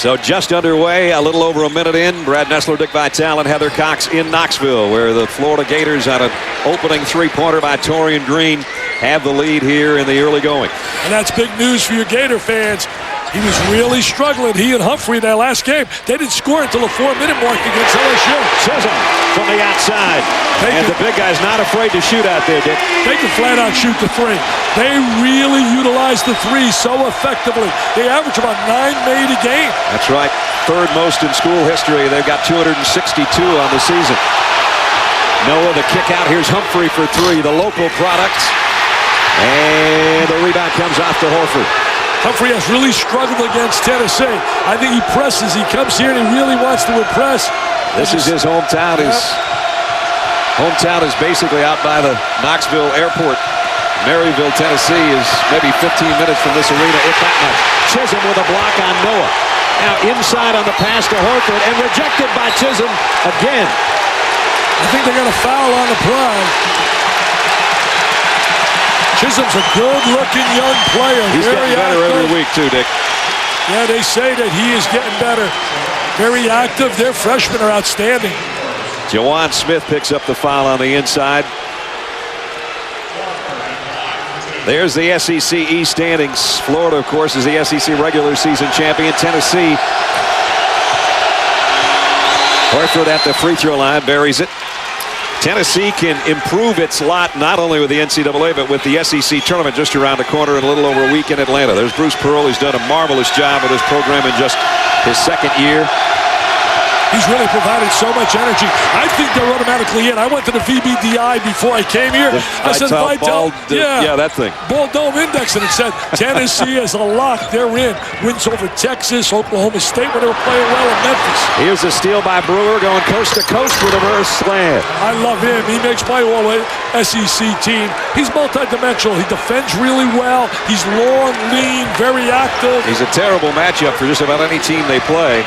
So just underway, a little over a minute in. Brad Nessler, Dick Vitale, and Heather Cox in Knoxville, where the Florida Gators, on an opening three-pointer by Torian Green, have the lead here in the early going. And that's big news for your Gator fans. He was really struggling. He and Humphrey in that last game, they didn't score until the 4-minute mark against LSU. Chisholm from the outside. And the big guy's not afraid to shoot out there, Dick. They can flat out shoot the three. They really utilize the three so effectively. They average about 9 made a game. That's right. Third most in school history. They've got 262 on the season. Noah, the kick out. Here's Humphrey for three, the local product. And the rebound comes off to Horford. Humphrey has really struggled against Tennessee. I think he presses. He comes here and he really wants to impress. This is his hometown. His hometown is basically out by the Knoxville airport. Maryville, Tennessee is maybe 15 minutes from this arena, if that much. Chisholm with a block on Noah. Now inside on the pass to Horford and rejected by Chisholm again. I think they're going to foul on the play. Chisholm's a good-looking young player. He's getting better every week, too, Dick. Yeah, they say that he is getting better. Very active. Their freshmen are outstanding. Jawan Smith picks up the foul on the inside. There's the SEC East standings. Florida, of course, is the SEC regular season champion. Tennessee. Horford at the free throw line, buries it. Tennessee can improve its lot not only with the NCAA but with the SEC tournament just around the corner in a little over a week in Atlanta. There's Bruce Pearl. He's done a marvelous job with his program in just his second year. He's really provided so much energy. I think they're automatically in. I went to the VBDI before I came here. I said, Vitale, yeah, that thing. Ball Dome Index, and it said Tennessee is a lock. They're in. Wins over Texas, Oklahoma State when they were playing well in Memphis. Here's a steal by Brewer going coast to coast with a reverse slam. I love him. He makes my all SEC team. He's multidimensional. He defends really well. He's long, lean, very active. He's a terrible matchup for just about any team they play.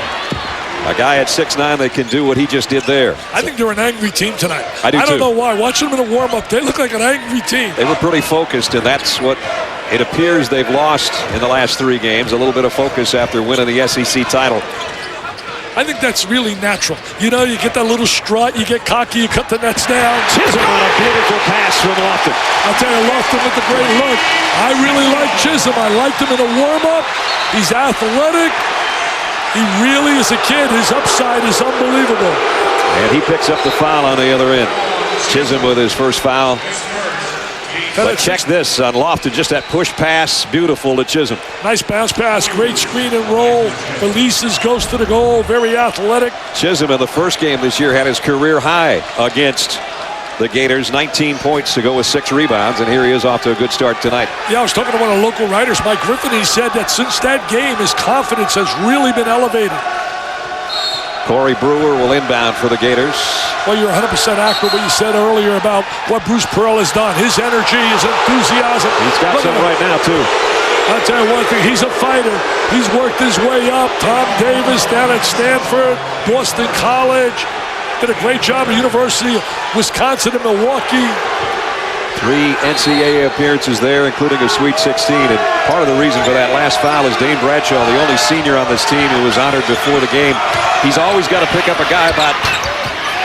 A guy at 6'9", that can do what he just did there. I think they're an angry team tonight. I do, too. I don't know why. Watching them in a warm-up, they look like an angry team. They were pretty focused, and that's what it appears they've lost in the last 3 games. A little bit of focus after winning the SEC title. I think that's really natural. You know, you get that little strut, you get cocky, you cut the nets down. Chisholm on a beautiful pass from Lofton. I'll tell you, Lofton with the great look. I really like Chisholm. I liked him in a warm-up. He's athletic. He really is a kid. His upside is unbelievable. And he picks up the foul on the other end. Chisholm with his first foul. But check this on Lofton, just that push pass, beautiful to Chisholm. Nice bounce pass, great screen and roll. Releases, goes to the goal, very athletic. Chisholm in the first game this year had his career high against the Gators, 19 points to go with 6 rebounds, and here he is off to a good start tonight. Yeah, I was talking to one of the local writers, Mike Griffin. He said that since that game, his confidence has really been elevated. Corey Brewer will inbound for the Gators. Well, you're 100% accurate what you said earlier about what Bruce Pearl has done. His energy, his enthusiasm. He's got some right now, too. I'll tell you one thing, he's a fighter. He's worked his way up. Tom Davis down at Stanford, Boston College. Did a great job at University of Wisconsin and Milwaukee. 3 NCAA appearances there, including a Sweet 16. And part of the reason for that last foul is Dane Bradshaw, the only senior on this team who was honored before the game. He's always got to pick up a guy about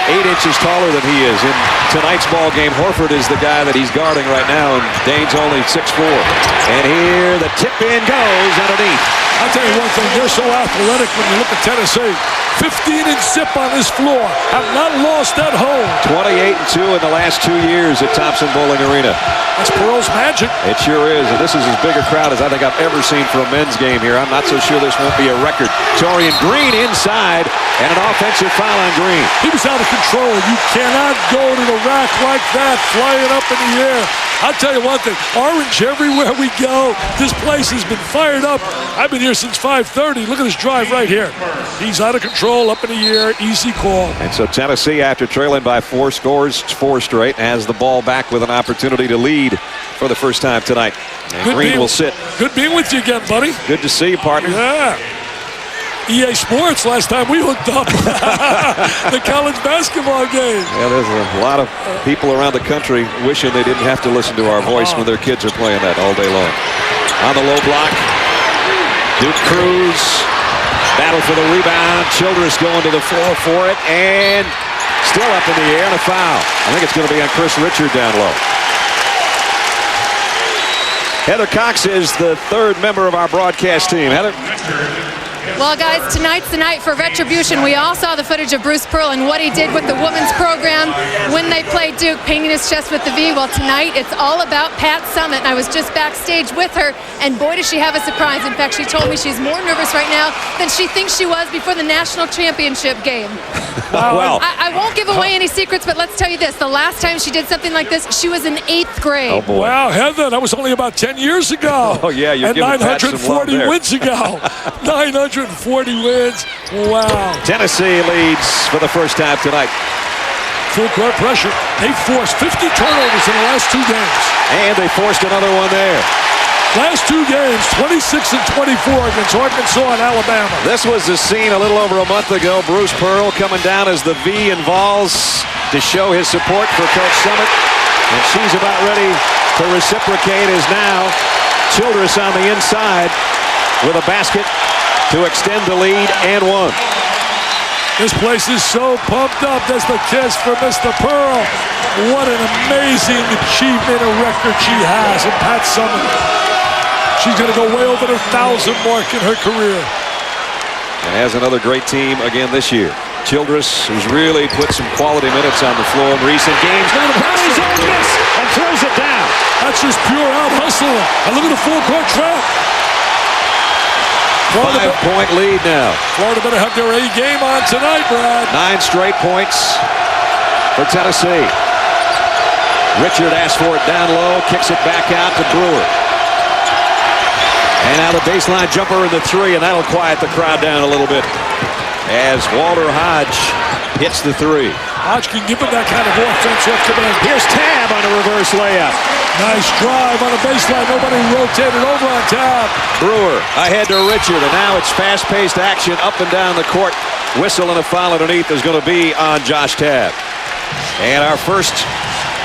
8 inches taller than he is. In tonight's ball game, Horford is the guy that he's guarding right now, and Dane's only 6'4". And here the tip in goes underneath. I'll tell you one thing, they're so athletic when you look at Tennessee. 15 and zip on this floor. Have not lost at home. 28-2 in the last 2 years at Thompson Bowling Arena. That's Pearl's magic. It sure is, and this is as big a crowd as I think I've ever seen for a men's game here. I'm not so sure this won't be a record. Torian Green inside, and an offensive foul on Green. He was out of control. You cannot go to the rack like that, flying up in the air. I'll tell you one thing, orange everywhere we go. This place has been fired up. I've been here since 5:30. Look at this drive right here. He's out of control, up in the air, easy call. And so Tennessee, after trailing by 4, scores 4 straight, has the ball back with an opportunity to lead for the first time tonight. And Green will sit. Good being with you again, buddy. Good to see you, partner. Yeah. EA Sports last time we hooked up. The college basketball game. Yeah, there's a lot of people around the country wishing they didn't have to listen to our voice when their kids are playing that all day long. On the low block, Duke Cruz Battle for the rebound. Childress going to the floor for it, and still up in the air, and a foul. I think it's going to be on Chris Richard down low. Heather Cox is the third member of our broadcast team. Heather? Well, guys, tonight's the night for retribution. We all saw the footage of Bruce Pearl and what he did with the women's program when they played Duke, painting his chest with the V. Well, tonight it's all about Pat Summitt, and I was just backstage with her, and boy, does she have a surprise. In fact, she told me she's more nervous right now than she thinks she was before the national championship game. Well, I won't give away any secrets, but let's tell you this. The last time she did something like this, she was in 8th grade. oh boy. Wow, Heather, that was only about 10 years ago. Oh, yeah, you're and giving Pat some love 940 there. wins ago. 940 wins. Wow. Tennessee leads for the first time tonight. Full court pressure. They forced 50 turnovers in the last 2 games. And they forced another one there. Last 2 games, 26 and 24 against Arkansas and Alabama. This was the scene a little over a month ago. Bruce Pearl coming down as the V involves to show his support for Coach Summitt. And she's about ready to reciprocate as now Childress on the inside with a basket to extend the lead and one. This place is so pumped up. That's the kiss for Mr. Pearl. What an amazing achievement, a record she has. And Pat Summitt, she's going to go way over the 1,000 mark in her career. And has another great team again this year. Childress, who's really put some quality minutes on the floor in recent games. Look at the pass on miss and throws it down. That's just pure out hustling. And look at the full court trap. 5-point lead now. Florida better have their A game on tonight, Brad. 9 straight points for Tennessee. Richard asks for it down low, kicks it back out to Brewer. And now the baseline jumper in the 3, and that'll quiet the crowd down a little bit as Walter Hodge hits the 3. Hodge can give him that kind of offense off the bench. Here's Tab on a reverse layup. Nice drive on the baseline. Nobody rotated over on Tab. Brewer ahead to Richard, and now it's fast-paced action up and down the court. Whistle and a foul underneath is going to be on Josh Tab. And our first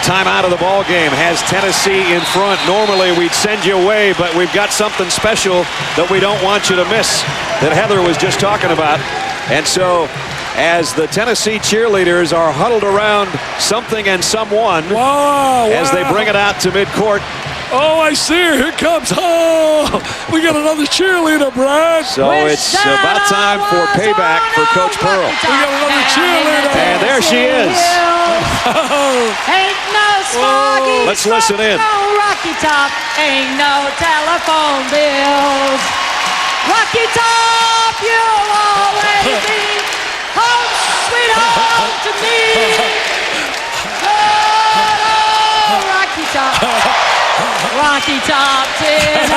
time out of the ball game has Tennessee in front. Normally we'd send you away, but we've got something special that we don't want you to miss that Heather was just talking about. And so as the Tennessee cheerleaders are huddled around something and someone as they bring it out to midcourt. Oh, I see her. Here comes. Oh, we got another cheerleader, Brad. So it's about time for payback for Coach Pearl. We got another cheerleader. And there she is. Ain't no smoggy. Let's listen in. No Rocky Top. Ain't no telephone bills. Rocky Top, you'll always be home, sweet home to me. Oh, Rocky Top. Rocky Top, Tennessee.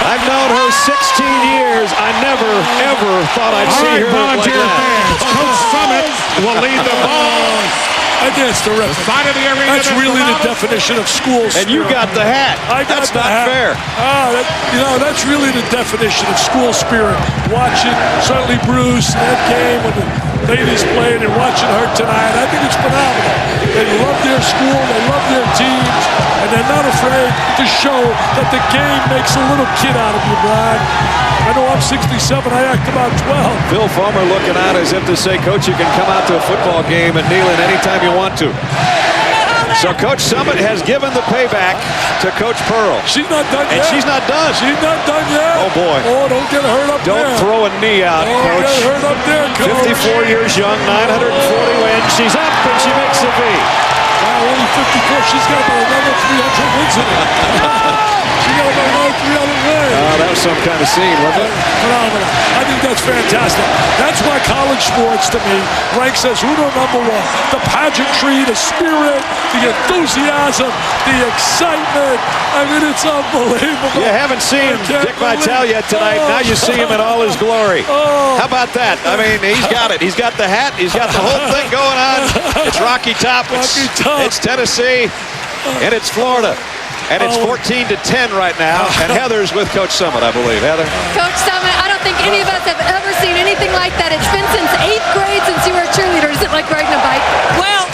I've known her 16 years. I never, ever thought I'd see her like that. Coach Summitt will lead the ball. I think it's terrific. Side of the arena. That's really the definition of school spirit. And you got the hat. That's not fair. That's really the definition of school spirit. Watching certainly Bruce in that game when the ladies played and watching her tonight, I think it's phenomenal. They love their school, they love their teams, and they're not afraid to show that the game makes a little kid out of you, Brad. I know I'm 67, I act about 12. Phil Fulmer looking out as if to say, Coach, you can come out to a football game and kneel in anytime you want to. So Coach Summitt has given the payback to Coach Pearl. She's not done And yet. she's not done. She's not done yet. Oh, boy. Oh, don't get hurt up there. Don't throw a knee out, Don't Coach. get hurt up there, Coach. 54 years young, 940 wins. She's up and she makes a V. Wow, only 54. She's got about another 300 wins in her. She got about another 300 wins. That was some kind of scene, wasn't it? Phenomenal. I think that's fantastic. That's why college sports, to me, ranks as number one. The pageantry, the spirit, the enthusiasm, the excitement. I mean, it's unbelievable. You haven't seen Dick Vitale yet tonight. Now you see him in all his glory. How about that? I mean, he's got it. He's got the hat. He's got the whole thing going on. It's Rocky Top. It's Tennessee. And it's Florida. And it's 14-10 right now. And Heather's with Coach Summitt, I believe. Heather? Coach Summitt, I don't think any of us have ever seen anything like that. It's been since 8th grade since you were a cheerleader. Is it like riding a bike? Well,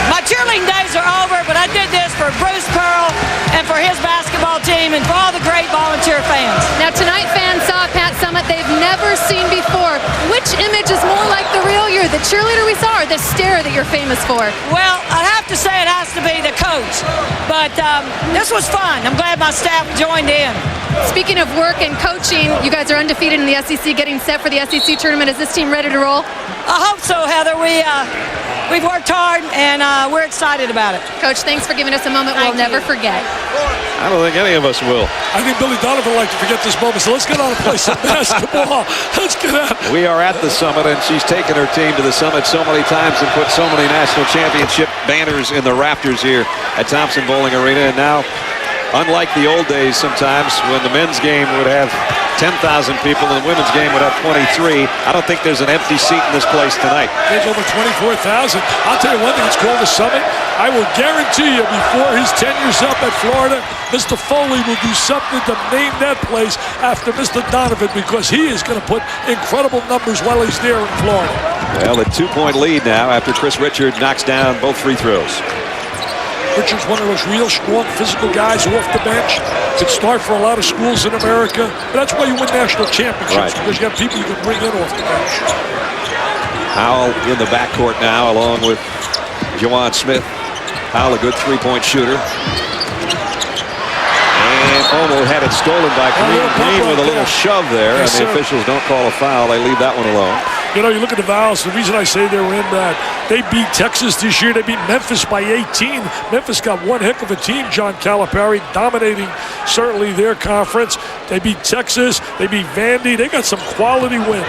my cheerleading days are over, but I did this for Bruce Pearl and for his basketball basketball team and for all the great volunteer fans. Now tonight fans saw Pat Summitt they've never seen before. Which image is more like the real you, the cheerleader we saw or the stare that you're famous for? Well, I'd have to say it has to be the coach. But this was fun. I'm glad my staff joined in. Speaking of work and coaching, you guys are undefeated in the SEC, getting set for the SEC tournament. Is this team ready to roll? I hope so, Heather. We've worked hard, and we're excited about it. Coach, thanks for giving us a moment we'll never forget. I don't think any of us will. I think Billy Donovan would like to forget this moment, so let's get on and play some basketball. Let's get out. We are at the summit, and she's taken her team to the summit so many times and put so many national championship banners in the rafters here at Thompson Bowling Arena. And now, unlike the old days sometimes when the men's game would have 10,000 people and the women's game would have 23, I don't think there's an empty seat in this place tonight. There's over 24,000. I'll tell you one thing, it's called the Summit. I will guarantee you before his tenure's up at Florida, Mr. Foley will do something to name that place after Mr. Donovan because he is going to put incredible numbers while he's there in Florida. Well, a 2-point lead now after Chris Richard knocks down both free throws. Richard's one of those real strong physical guys off the bench. Could start for a lot of schools in America. But that's why you win national championships, because you have people you can bring in off the bench. Howell in the backcourt now along with Juwan Smith. Howell a good three-point shooter. And almost had it stolen by Green. Green with a little shove there, and the officials don't call a foul. They leave that one alone. You know, you look at the Vols, the reason I say they were in that, they beat Texas this year. They beat Memphis by 18. Memphis got one heck of a team, John Calipari, dominating certainly their conference. They beat Texas. They beat Vandy. They got some quality wins.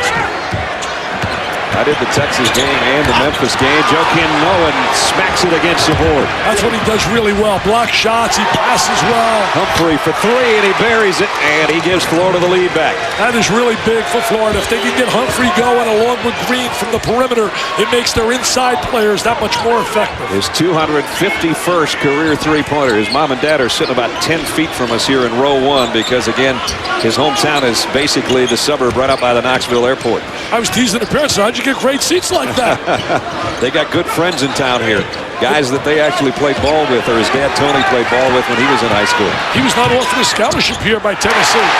I did the Texas game and the Memphis game. Joakim Nolan smacks it against the board. That's what he does really well. Block shots, he passes well. Humphrey for three, and he buries it, and he gives Florida the lead back. That is really big for Florida. If they can get Humphrey going along with Green from the perimeter, it makes their inside players that much more effective. His 251st career three-pointer. His mom and dad are sitting about 10 feet from us here in row one because, again, his hometown is basically the suburb right up by the Knoxville airport. I was teasing the parents, how'd you get great seats like that? They got good friends in town here. Guys that they actually played ball with, or his dad Tony played ball with when he was in high school. He was not offered a scholarship here by Tennessee.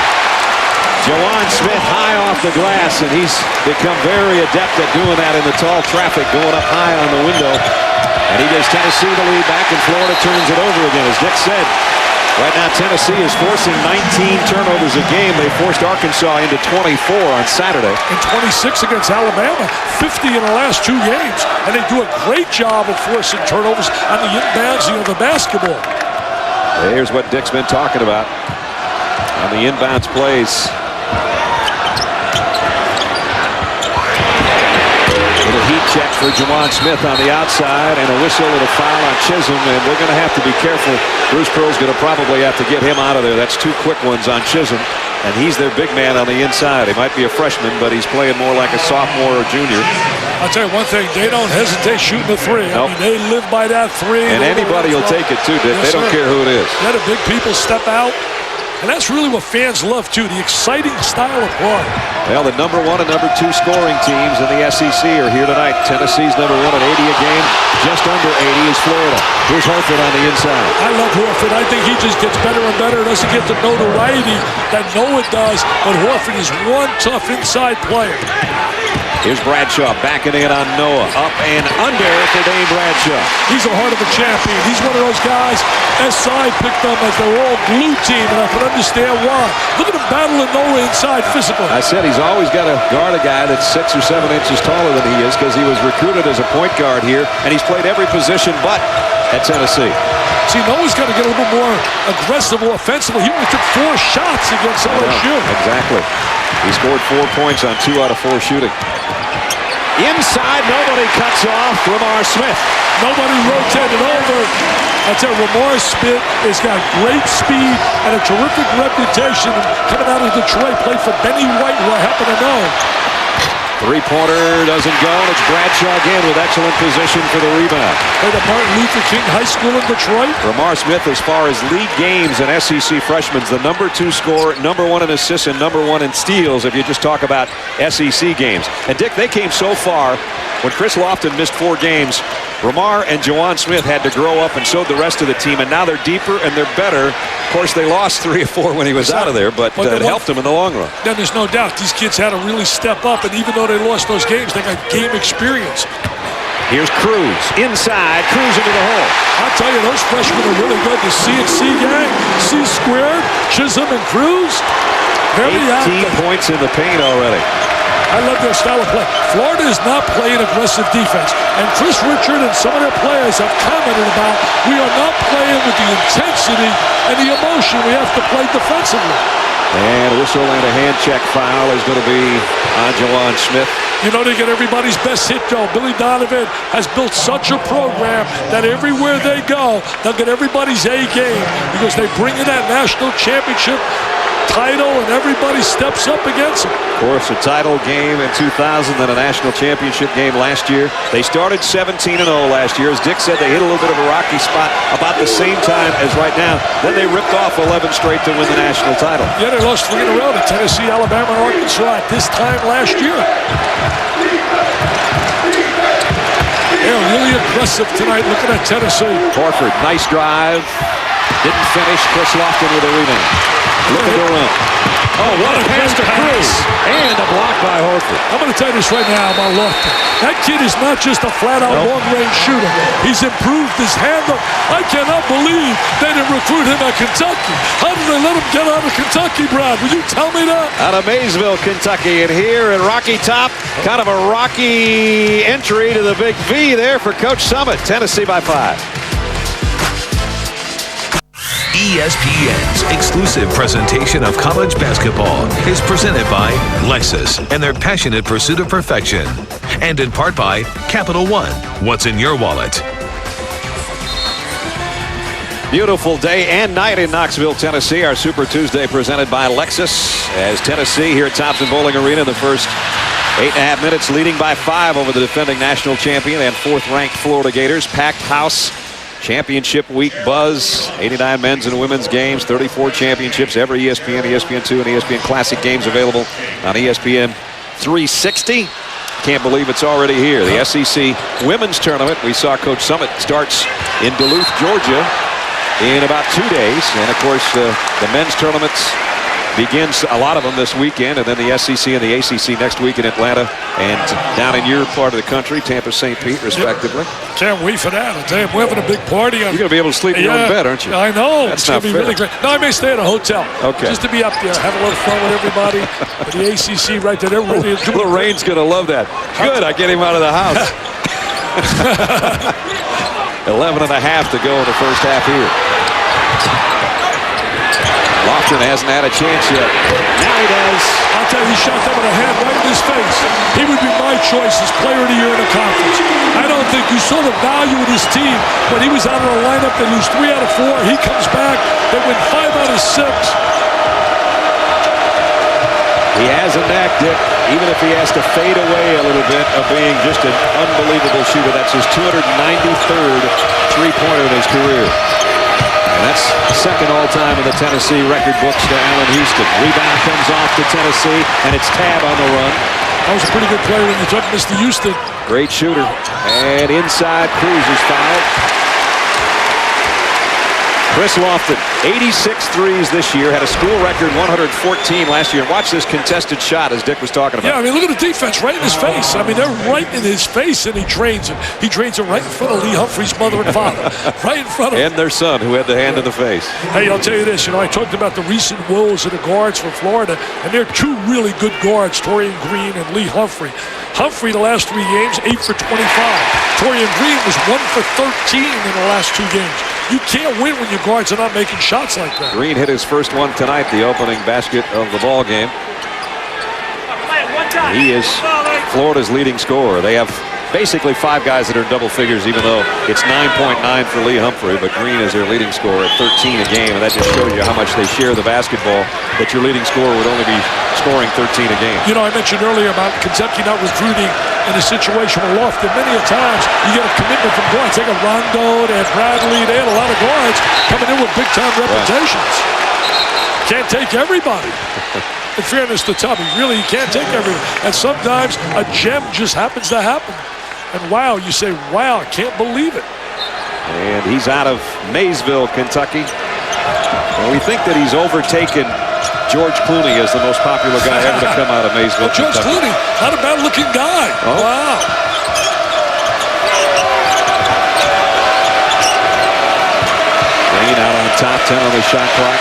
Juwan Smith high off the glass, and he's become very adept at doing that in the tall traffic, going up high on the window. And he gives Tennessee the lead back, and Florida turns it over again. As Dick said, right now Tennessee is forcing 19 turnovers a game. They forced Arkansas into 24 on Saturday. And 26 against Alabama, 50 in the last two games. And they do a great job of forcing turnovers on the inbounds of the basketball. Here's what Dick's been talking about on the inbounds plays. Little heat check for Juwan Smith on the outside, and a whistle and a foul on Chisholm, and we're going to have to be careful. Bruce Pearl's going to probably have to get him out of there. That's two quick ones on Chisholm, and he's their big man on the inside. He might be a freshman, but he's playing more like a sophomore or junior. I'll tell you one thing, they don't hesitate shooting the three. Nope. I mean, they live by that three. And anybody will take it too, Dick. Yes, they don't sir. care who it is. Let the big people step out. And that's really what fans love, too, the exciting style of play. Well, the number one and number two scoring teams in the SEC are here tonight. Tennessee's number one at 80 a game. Just under 80 is Florida. Here's Horford on the inside. I love Horford. I think he just gets better and better. Doesn't get the notoriety that Noah does, but Horford is one tough inside player. Here's Bradshaw backing in on Noah. Up and under for Dane Bradshaw. He's a heart of a champion. He's one of those guys, SI picked them as their all-blue team, and I can understand why. Look at him battling Noah inside physical. I said he's always got to guard a guy that's 6 or 7 inches taller than he is because he was recruited as a point guard here, and he's played every position but at Tennessee. See, Noah's got to get a little more aggressive offensively. He only took 4 shots against LSU. Exactly. He scored 4 points on 2 out of 4 shooting. Inside, nobody cuts off Ramar Smith. Nobody rotated over. I tell you, Ramar Smith has got great speed and a terrific reputation. Coming out of Detroit, played for Benny White, who I happen to know. Three-pointer doesn't go, and it's Bradshaw again with excellent position for the rebound. Played at Martin Luther King High School in Detroit. Ramar Smith, as far as league games and SEC freshmen, the number 2 scorer, number 1 in assists, and number 1 in steals if you just talk about SEC games. And Dick, they came so far. When Chris Lofton missed 4 games, Ramar and Juwan Smith had to grow up, and so did the rest of the team, and now they're deeper and they're better Of course, they lost 3 or 4 when he was out of there, but it helped them in the long run. Then there's no doubt these kids had to really step up, and even though they lost those games, they got game experience. Here's Cruz inside, Cruz into the hole. I'll tell you, those freshmen are really good. The C&C gang, C squared, Chisholm and Cruz. Very 18 active. points in the paint already. I love their style of play. Florida is not playing aggressive defense. And Chris Richard and some of their players have commented about, we are not playing with the intensity and the emotion we have to play defensively. And a whistle and a hand check foul is going to be on Jawan Smith. You know, they get everybody's best hit, though. Billy Donovan has built such a program that everywhere they go, they'll get everybody's A game because they bring in that national championship title and everybody steps up against them. Of course, a title game in 2000, then a national championship game last year. They started 17-0 last year. As Dick said, they hit a little bit of a rocky spot about the same time as right now. Then they ripped off 11 straight to win the national title. Yeah, they lost 3 in a row to Tennessee, Alabama, and Arkansas at this time last year. They're really aggressive tonight. Look at that Tennessee. Horford, nice drive. Didn't finish. Chris Lofton with a rebound. Look at the run. Oh, what a pass to Cruz. And a block by Horford. I'm going to tell you this right now about Lofton. That kid is not just a flat-out long-range shooter. He's improved his handle. I cannot believe they didn't recruit him at Kentucky. How did they let him get out of Kentucky, Brad? Will you tell me that? Out of Maysville, Kentucky. And here in Rocky Top, kind of a rocky entry to the big V there for Coach Summit. Tennessee by 5. ESPN's exclusive presentation of college basketball is presented by Lexus and their passionate pursuit of perfection. And in part by Capital One. What's in your wallet? Beautiful day and night in Knoxville, Tennessee. Our Super Tuesday presented by Lexus. As Tennessee here at Thompson Bowling Arena, the first 8.5 minutes leading by 5 over the defending national champion and 4th-ranked Florida Gators. Packed house. Championship week buzz, 89 men's and women's games, 34 championships, every ESPN, ESPN2, and ESPN Classic games available on ESPN 360. Can't believe it's already here. The SEC Women's Tournament, we saw Coach Summit starts in Duluth, Georgia in about 2 days. And, of course, the men's tournaments begins, a lot of them this weekend, and then the SEC and the ACC next week in Atlanta and down in your part of the country, Tampa, St. Pete, respectively. Can't wait for that. I tell you, we're having a big party. You're going to be able to sleep in your own bed, aren't you? I know. That's it's going to be fair. really great. No, I may stay at a hotel. Okay. Just to be up there, have a little fun with everybody. But the ACC right there, they're really doing Lorraine's going to love that. Good, I get him out of the house. 11 and a half to go in the first half here. Lofton hasn't had a chance yet. Now he does. I'll tell you, he shot that with a hand right in his face. He would be my choice as player of the year in the conference. I don't think you saw the value of his team when he was out of the lineup. They lose 3 out of 4. He comes back. They win 5 out of 6. He has a knack, Dick, even if he has to fade away a little bit, of being just an unbelievable shooter. That's his 293rd three-pointer in his career. And that's second all-time in the Tennessee record books to Allen Houston. Rebound comes off to Tennessee, and it's Tab on the run. That was a pretty good player when you took Mr. Houston. Great shooter. And inside, Cruz is fouled. Chris Lofton, 86 threes this year, had a school record 114 last year. And watch this contested shot, as Dick was talking about. Yeah, I mean, look at the defense right in his face. I mean, they're right in his face, and he trains him. He trains him right in front of Lee Humphrey's mother and father. Right in front of him. And their son, who had the hand in the face. Hey, I'll tell you this. You know, I talked about the recent woes of the guards from Florida, and they're 2 really good guards, Torian Green and Lee Humphrey. Humphrey, the last 3 games, 8 for 25. Torian Green was 1 for 13 in the last 2 games. You can't win when your guards are not making shots like that. Green hit his first one tonight, the opening basket of the ball game. He is Florida's leading scorer. They have basically 5 guys that are in double figures, even though it's 9.9 for Lee Humphrey, but Green is their leading scorer at 13 a game, and that just shows you how much they share the basketball, that your leading scorer would only be scoring 13 a game. You know, I mentioned earlier about Kentucky not recruiting in a situation with Lofton. Many a times you get a commitment from guards. They got Rondo, they had Bradley, they had a lot of guards coming in with big-time reputations. Can't take everybody. In fairness to Tubby, really, you can't take everybody. And sometimes a gem just happens to happen. And wow, you say, wow, I can't believe it. And he's out of Maysville, Kentucky. Well, we think that he's overtaken George Clooney as the most popular guy ever to come out of Maysville. George Clooney, not a bad-looking guy. Oh. Wow. Green out on top, 10 on the shot clock.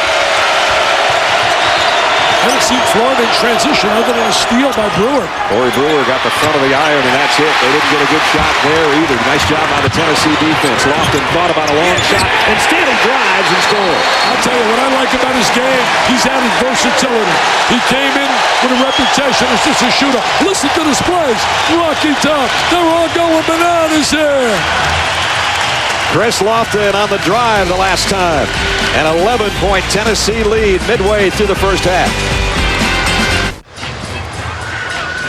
I haven't seen Florida in transition other than a steal by Brewer. Corey Brewer got the front of the iron, and that's it. They didn't get a good shot there either. Nice job by the Tennessee defense. Lofton thought about a long shot, and Stanley drives and scores. I'll tell you what I like about his game. He's added versatility. He came in with a reputation as just a shooter. Listen to this plays. Rocky Top. They're all going bananas here. Chris Lofton on the drive the last time. An 11-point Tennessee lead midway through the first half.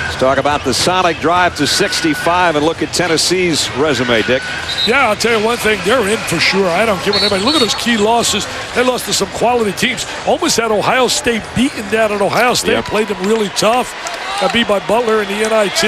Let's talk about the Sonic drive to 65 and look at Tennessee's resume, Dick. Yeah, I'll tell you one thing. They're in for sure. I don't give a anybody. Look at those key losses. They lost to some quality teams. Almost had Ohio State beaten down at Ohio State. Yep. Played them really tough. Got beat by Butler in the NIT.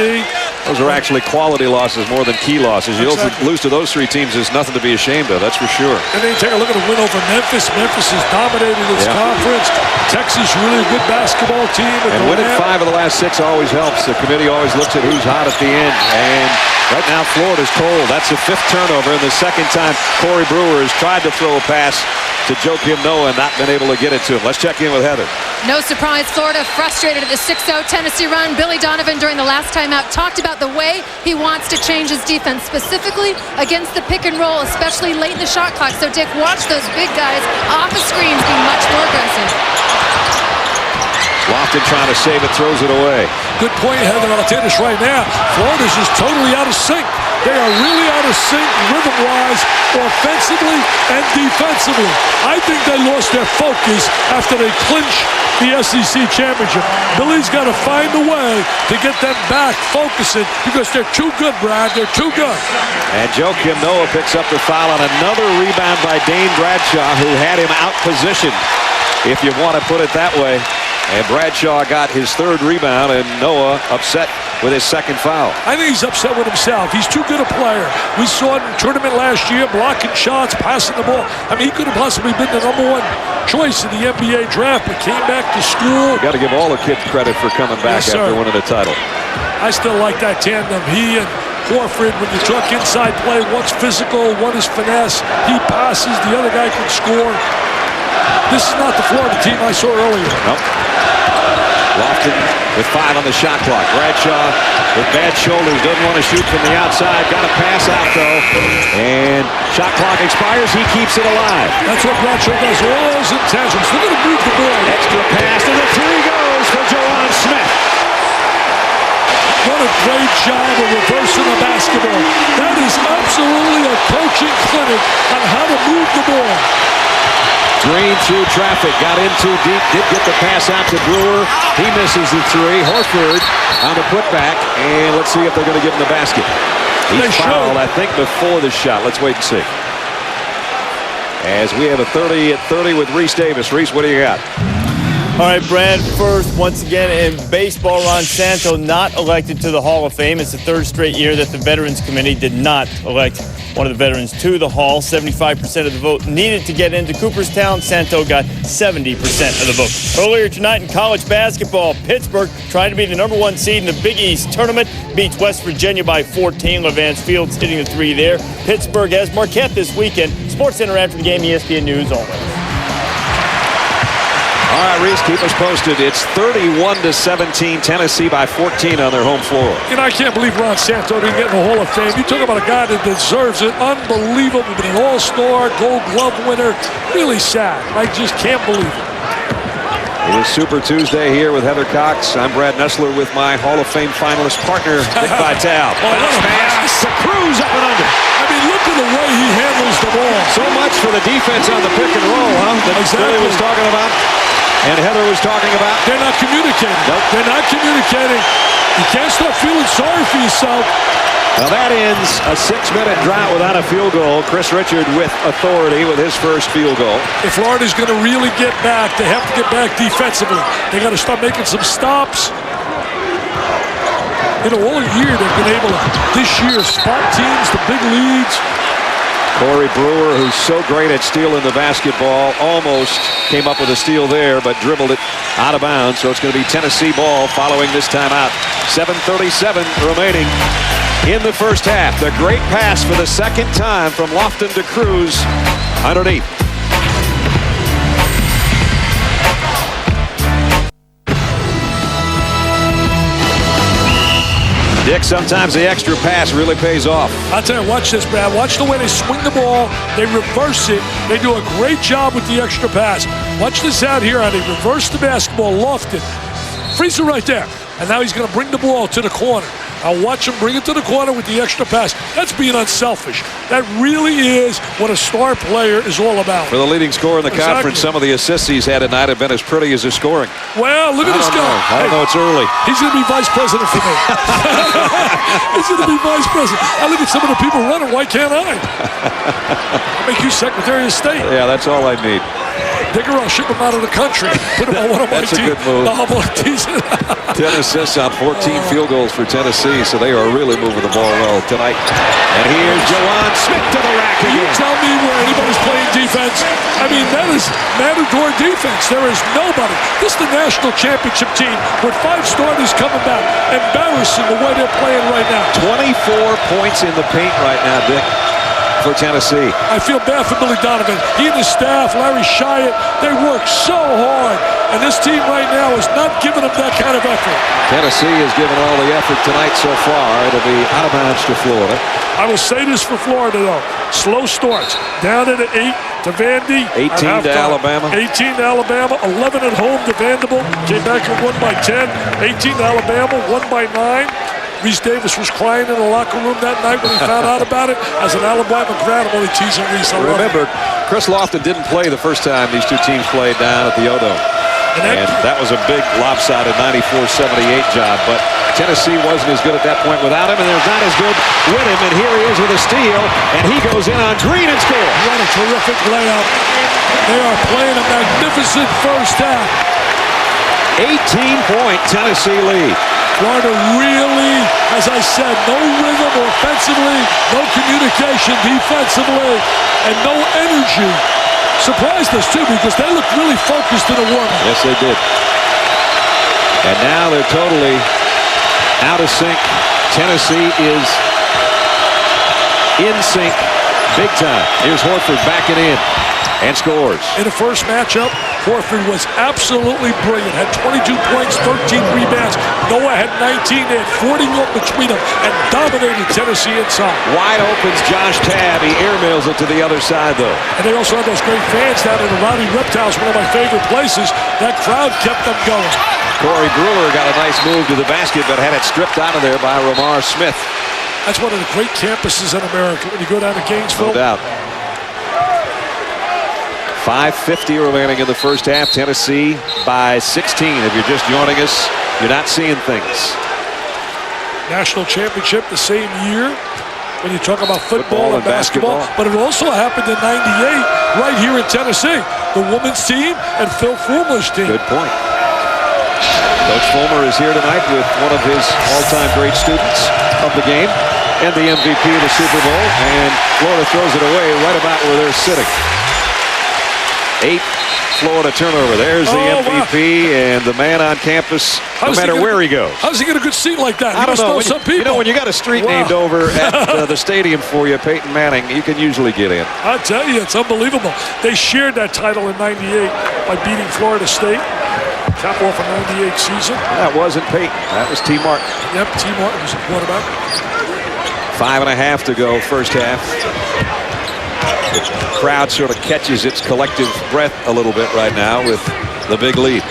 Those are actually quality losses more than key losses. You Exactly. lose to those three teams is nothing to be ashamed of, that's for sure. And then you take a look at a win over Memphis. Memphis has dominated its conference. Texas, really a good basketball team. And winning 5 of the last 6 always helps. The committee always looks at who's hot at the end. And right now, Florida's cold. That's the 5th turnover. And the second time Corey Brewer has tried to throw a pass to Joakim Noah and not been able to get it to him. Let's check in with Heather. No surprise, Florida frustrated at the 6-0 Tennessee run. Billy Donovan during the last time out talked about the way he wants to change his defense, specifically against the pick and roll, especially late in the shot clock. So Dick, watch those big guys off the screens be much more aggressive. Lofton trying to save it, throws it away. Good point, Heather. I'll tell you this right now. Florida's just totally out of sync. They are really out of sync rhythm-wise, offensively and defensively. I think they lost their focus after they clinched the SEC championship. Billy's got to find a way to get them back focusing because they're too good, Brad. They're too good. And Joakim Noah picks up the foul on another rebound by Dane Bradshaw, who had him out-positioned, if you want to put it that way. And Bradshaw got his 3rd rebound, and Noah upset with his 2nd foul. I think he's upset with himself. He's too good a player. We saw it in the tournament last year, blocking shots, passing the ball. I mean, he could have possibly been the #1 choice in the NBA draft, but came back to school. Got to give all the kids credit for coming back Yes, after sir. winning a title. I still like that tandem. He and Horford, when you talk inside play, one's physical, one is finesse. He passes, the other guy can score. This is not the Florida team I saw earlier. Nope. Lofton with 5 on the shot clock. Bradshaw with bad shoulders, doesn't want to shoot from the outside. Got to pass out, though. And shot clock expires. He keeps it alive. That's what Bradshaw does. All those intentions. Look at him move the ball. Extra pass, and the 3 goes for Jawan Smith. What a great job of reversing the basketball. That is absolutely a coaching clinic on how to move the ball. Green through traffic, got in too deep, did get the pass out to Brewer. He misses the 3. Horford on the putback, and let's see if they're going to give him the basket. He's fouled, I think, before the shot. Let's wait and see. As we have a 30 at 30 with Reese Davis. Reese, what do you got? All right, Brad, first, once again, in baseball, Ron Santo not elected to the Hall of Fame. It's the 3rd straight year that the Veterans Committee did not elect one of the veterans to the Hall. 75% of the vote needed to get into Cooperstown. Santo got 70% of the vote. Earlier tonight in college basketball, Pittsburgh, trying to be the #1 seed in the Big East tournament, beats West Virginia by 14. LaVance Fields hitting the 3 there. Pittsburgh has Marquette this weekend. Sports Center after the game, ESPN News always. All right, Reese, keep us posted. It's 31-17, Tennessee by 14 on their home floor. You know, I can't believe Ron Santo didn't get in the Hall of Fame. You talk about a guy that deserves it. Unbelievable. Been an all-star, gold glove winner. Really sad. I just can't believe it. It is Super Tuesday here with Heather Cox. I'm Brad Nessler with my Hall of Fame finalist partner, Dick Vitale. Bounce pass to Cruz up and under. I mean, look at the way he handles the ball. So much for the defense on the pick and roll, huh? That Billy was talking about. And Heather was talking about. They're not communicating. Nope. They're not communicating. You can't start feeling sorry for yourself. Now that ends a 6-minute drought without a field goal. Chris Richard with authority with his first field goal. If Florida's going to really get back, they have to get back defensively. They got to start making some stops. You know, all year they've been able to, this year, spot teams, the big leads. Corey Brewer, who's so great at stealing the basketball, almost came up with a steal there, but dribbled it out of bounds. So it's going to be Tennessee ball following this timeout. 7:37 remaining in the first half. The great pass for the second time from Lofton to Cruz underneath. Dick, sometimes the extra pass really pays off. I'll tell you, watch this, Brad. Watch the way they swing the ball. They reverse it. They do a great job with the extra pass. Watch this out here. How they reverse the basketball. Lofton. Freeze it right there. And now he's going to bring the ball to the corner. I'll watch him bring it to the corner with the extra pass. That's being unselfish. That really is what a star player is all about. For the leading scorer in the conference, some of the assists he's had tonight have been as pretty as his scoring. Well, look at this guy. I don't know. It's early. He's going to be vice president for me. He's going to be vice president. I look at some of the people running. Why can't I? I'll make you Secretary of State. Yeah, that's all I need. Digger, I'll ship him out of the country. Put him on one of my teams. That's a good move. No, I'm teasing. 10 assists on 14 field goals for Tennessee, so they are really moving the ball well tonight. And here's Jawan Smith to the rack again. You tell me where anybody's playing defense. I mean, that is mandatory defense. There is nobody. This is the national championship team with 5 starters coming back. Embarrassing the way they're playing right now. 24 points in the paint right now, Dick, for Tennessee. I feel bad for Billy Donovan. He and his staff, Larry Shyatt, they work so hard. And this team right now is not giving them that kind of effort. Tennessee has given all the effort tonight so far. It'll be out of bounds to Florida. I will say this for Florida, though. Slow starts. Down at 8 to Vandy. 18 to Alabama. 18 to Alabama. 11 at home to Vanderbilt. Came back and won by 10. 18 to Alabama. Won by 9. Reese Davis was crying in the locker room that night when he found out about it. As an Alabama grad, I'm only teasing Reese. Remember, Chris Lofton didn't play the first time these two teams played down at the O-Dome. And that was a big lopsided 94-78 job. But Tennessee wasn't as good at that point without him, and they're not as good with him. And here he is with a steal, and he goes in on Green and scores. What a terrific layup. They are playing a magnificent first half. 18-point Tennessee lead. Florida really, as I said, no rhythm offensively, no communication defensively, and no energy. Surprised us, too, because they looked really focused in the warm-up. Yes, they did. And now they're totally out of sync. Tennessee is in sync big time. Here's Horford backing in and scores. In the first matchup, Horford was absolutely brilliant. Had 22 points, 13 rebounds. Noah had 19. They had 40 up between them and dominated Tennessee inside. Wide opens Josh Tabb. He airmails it to the other side, though. And they also had those great fans down in the Rowdy Reptiles, one of my favorite places. That crowd kept them going. Corey Brewer got a nice move to the basket, but had it stripped out of there by Ramar Smith. That's one of the great campuses in America when you go down to Gainesville. No doubt. 5:50 remaining in the first half. Tennessee by 16. If you're just joining us, you're not seeing things. National championship the same year when you talk about football and basketball. But it also happened in '98 right here in Tennessee. The women's team and Phil Fulmer's team. Good point. Coach Fulmer is here tonight with one of his all-time great students of the game and the MVP of the Super Bowl. And Florida throws it away right about where they're sitting. 8 Florida turnover. There's the MVP and the man on campus, no matter where he goes. How does he get a good seat like that? I don't know. Some people. You know, when you got a street named over at the stadium for you, Peyton Manning, you can usually get in. I tell you, it's unbelievable. They shared that title in '98 by beating Florida State. Cap off a '98 season. That wasn't Peyton. That was T. Martin. Yep, T. Martin was the quarterback. 5.5 to go, first half. The crowd sort of catches its collective breath a little bit right now with the big lead.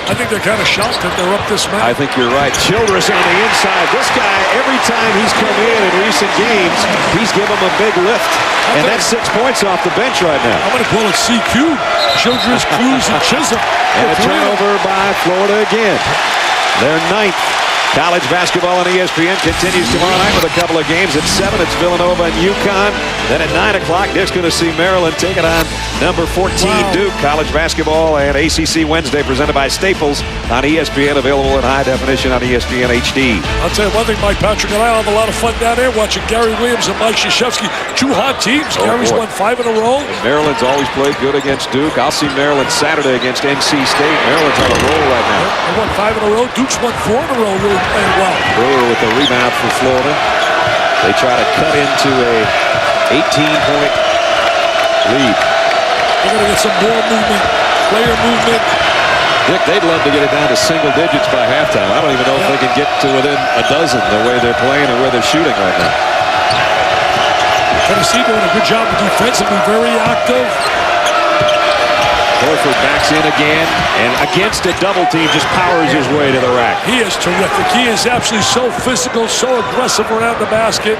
I think they're kind of shocked that they're up this many. I think you're right. Childress on the inside. This guy, every time he's come in recent games, he's given them a big lift. And that's 6 points off the bench right now. I'm going to call it CQ. Childress, Cruz, and Chisholm. And a turnover by Florida again. They're 9th. College basketball on ESPN continues tomorrow night with a couple of games. At 7, it's Villanova and UConn. Then at 9 o'clock, Dick's going to see Maryland take it on number 14 Duke. College basketball and ACC Wednesday presented by Staples on ESPN, available in high definition on ESPN HD. I'll tell you one thing, Mike Patrick and I have a lot of fun down there watching Gary Williams and Mike Krzyzewski. Two hot teams. Gary's won 5 in a row. And Maryland's always played good against Duke. I'll see Maryland Saturday against NC State. Maryland's on a roll right now. They won 5 in a row. Duke's won 4 in a row, really playing well. Brewer with the rebound for Florida. They try to cut into a 18-point lead. They're going to get some ball movement, player movement. Dick, they'd love to get it down to single digits by halftime. I don't even know if they can get to within a dozen the way they're playing and where they're shooting right now. Tennessee doing a good job defensively, very active. Horford backs in again, and against a double team, just powers his way to the rack. He is terrific. He is absolutely so physical, so aggressive around the basket.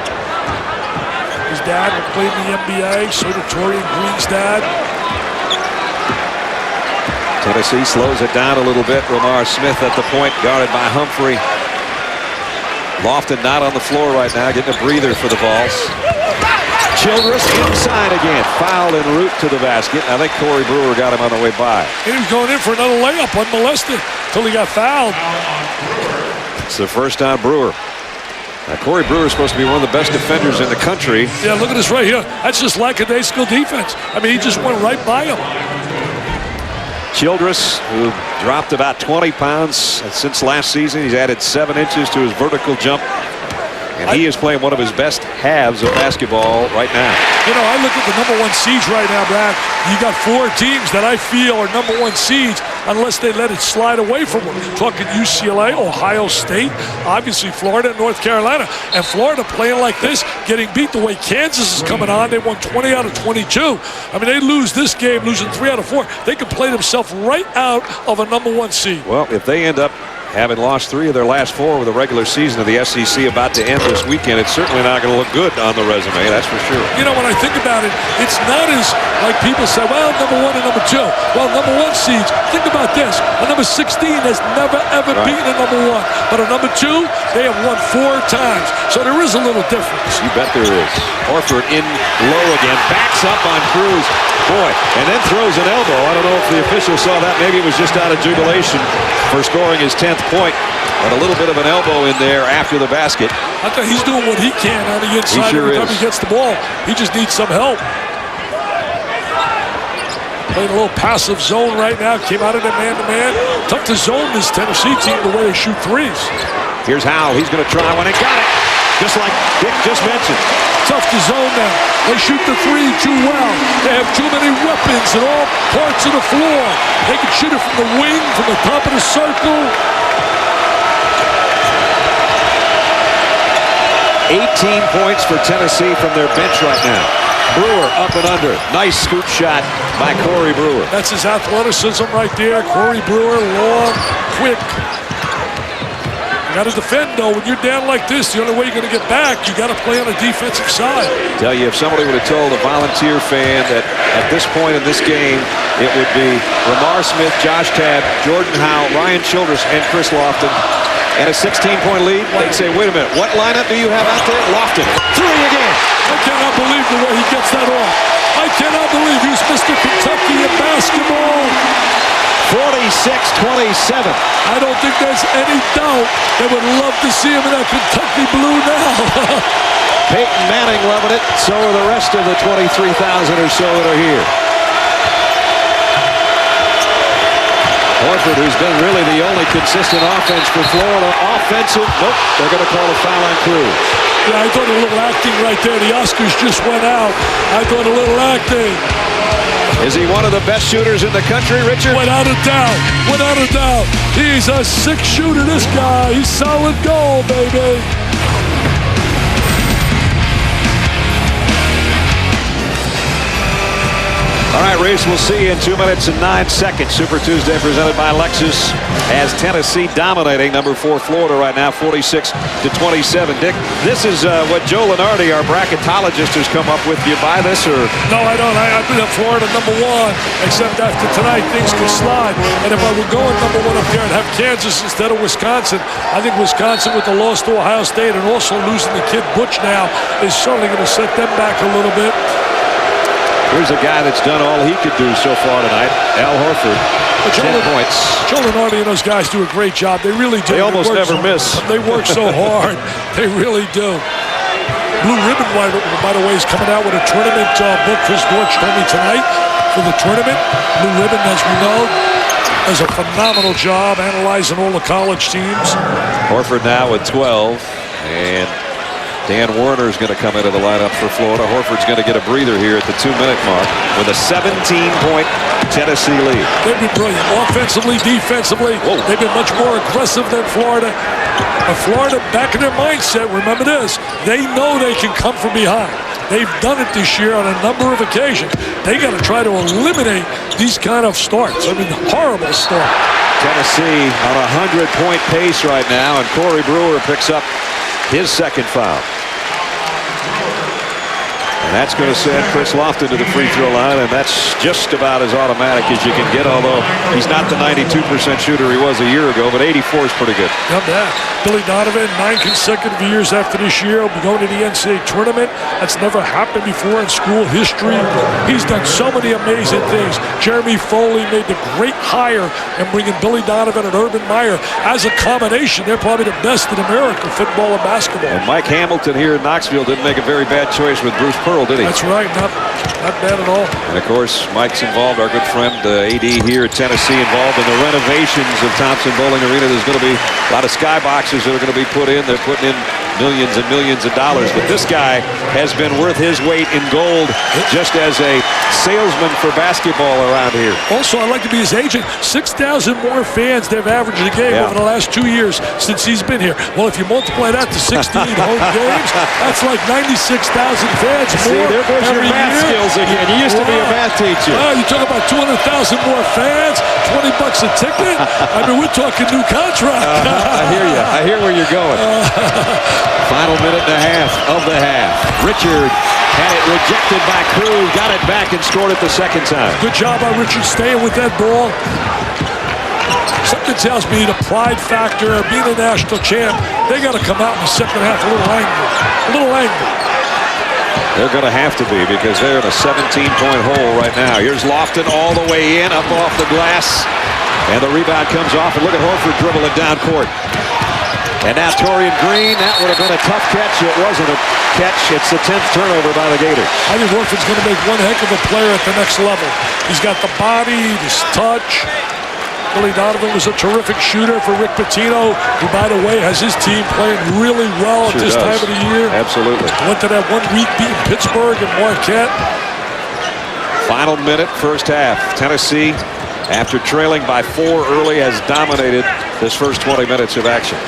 His dad played in the NBA, so did Torian Green's dad. Tennessee slows it down a little bit. Ramar Smith at the point, guarded by Humphrey. Lofton not on the floor right now, getting a breather for the Vols. Childress inside again. Foul en route to the basket. I think Corey Brewer got him on the way by. He was going in for another layup, unmolested, until he got fouled. It's the first time Brewer. Now, Corey Brewer is supposed to be one of the best defenders in the country. Yeah, look at this right here. That's just lackadaisical defense. I mean, he just went right by him. Childress, who dropped about 20 pounds since last season. He's added 7 inches to his vertical jump. And he is playing one of his best halves of basketball right now. You know, I look at the #1 seeds right now, Brad. You got 4 teams that I feel are #1 seeds unless they let it slide away from them. Talking UCLA, Ohio State, obviously Florida and North Carolina. And Florida playing like this, getting beat the way Kansas is coming on. They won 20 out of 22. I mean, they lose this game, losing 3 out of 4. They can play themselves right out of a #1 seed. Well, if they end up having lost 3 of their last 4 with the regular season of the SEC about to end this weekend, it's certainly not going to look good on the resume, that's for sure. You know, when I think about it, it's not as like people say, well, #1 and #2. Well, #1 seeds, think about this. A number 16 has never, ever beaten a #1. But a #2, they have won 4 times. So there is a little difference. You bet there is. Horford in low again, backs up on Cruz. Boy, and then throws an elbow. I don't know if the official saw that. Maybe it was just out of jubilation for scoring his 10th point. But a little bit of an elbow in there after the basket. I think he's doing what he can on the inside every time he gets the ball. He just needs some help. Playing a little passive zone right now. Came out of the man-to-man. Tough to zone this Tennessee team the way they shoot threes. Here's Howe. He's going to try one and got it. Just like Dick just mentioned. Tough to zone now. They shoot the 3 too well. They have too many weapons in all parts of the floor. They can shoot it from the wing, from the top of the circle. 18 points for Tennessee from their bench right now. Brewer up and under. Nice scoop shot by Corey Brewer. That's his athleticism right there. Corey Brewer, long, quick. You got to defend, though. When you're down like this, the only way you're going to get back, you got to play on the defensive side. Tell you, if somebody would have told a Volunteer fan that at this point in this game, it would be Ramar Smith, Josh Tabb, Jordan Howe, Ryan Childress, and Chris Lofton, and a 16-point lead, they'd say, wait a minute, what lineup do you have out there? Lofton, 3 again. I cannot believe the way he gets that off. I cannot believe he's Mr. Kentucky in basketball. 46-27. I don't think there's any doubt they would love to see him in that Kentucky blue now. Peyton Manning loving it. So are the rest of the 23,000 or so that are here. Horford, who's been really the only consistent offense for Florida. Offensive, nope, they're going to call a foul on Cruz. Yeah, I thought a little acting right there. The Oscars just went out. I thought a little acting. Is he one of the best shooters in the country, Richard? Without a doubt. Without a doubt. He's a 6 shooter, this guy. He's solid gold, baby. All right, Reese, we'll see you in 2 minutes and 9 seconds. Super Tuesday presented by Lexus has Tennessee dominating number 4 Florida right now, 46-27. Dick, this is what Joe Lenardi, our bracketologist, has come up with. Do you buy this or? No, I don't. I've been at Florida number 1, except after tonight things could slide. And if I were going number 1 up there and have Kansas instead of Wisconsin, I think Wisconsin with the loss to Ohio State and also losing the kid Butch now is certainly going to set them back a little bit. Here's a guy that's done all he could do so far tonight, Al Horford. 10 points. Joe Lenardi and those guys do a great job. They really do. They almost never miss. They work so hard. They really do. Blue Ribbon, by the way, is coming out with a tournament book. Chris Dortch told me tonight for the tournament. Blue Ribbon, as we know, does a phenomenal job analyzing all the college teams. Horford now with 12. And Dan Werner is going to come into the lineup for Florida. Horford's going to get a breather here at the 2-minute mark with a 17-point Tennessee lead. They've been brilliant. Offensively, defensively, they've been much more aggressive than Florida. But Florida, back in their mindset, remember this, they know they can come from behind. They've done it this year on a number of occasions. They got to try to eliminate these kind of starts. I mean, horrible start. Tennessee on a 100-point pace right now, and Corey Brewer picks up his second foul. And that's going to send Chris Lofton to the free throw line, and that's just about as automatic as you can get, although he's not the 92% shooter he was a year ago, but 84 is pretty good. Not bad. Billy Donovan, 9 consecutive years after this year, will be going to the NCAA tournament. That's never happened before in school history. He's done so many amazing things. Jeremy Foley made the great hire in bringing Billy Donovan and Urban Meyer. As a combination, they're probably the best in America, football and basketball. And Mike Hamilton here in Knoxville didn't make a very bad choice with Bruce Pearl, did he? That's right. Not bad at all. And, of course, Mike's involved, our good friend AD here at Tennessee, involved in the renovations of Thompson Bowling Arena. There's going to be a lot of skyboxes that are going to be put in. They're putting in millions and millions of dollars. But this guy has been worth his weight in gold just as a salesman for basketball around here. Also, I'd like to be his agent. 6,000 more fans they've averaged a game over the last 2 years since he's been here. Well, if you multiply that to 16 home games, that's like 96,000 fans See, more there goes your every math year. skills again. You used to be a math teacher. You talk about 200,000 more fans, $20 a ticket. I mean, we're talking new contract. I hear you. I hear where you're going. Final minute and a half of the half. Richard had it rejected by Cruz, got it back and scored it the second time. Good job by Richard staying with that ball. Something tells me the pride factor of being a national champ, they got to come out in the second half a little angry. A little angry. They're going to have to be because they're in a 17-point hole right now. Here's Lofton all the way in, up off the glass. And the rebound comes off, and look at Horford dribble it down court. And now Torian Green, that would have been a tough catch. It wasn't a catch. It's the 10th turnover by the Gators. I think Horford's going to make one heck of a player at the next level. He's got the body, his touch. Billy Donovan was a terrific shooter for Rick Pitino, who, by the way, has his team playing really well at this time of the year. Absolutely. Went to that 1 week beating Pittsburgh and Marquette. Final minute, first half. Tennessee, after trailing by 4 early, has dominated this first 20 minutes of action.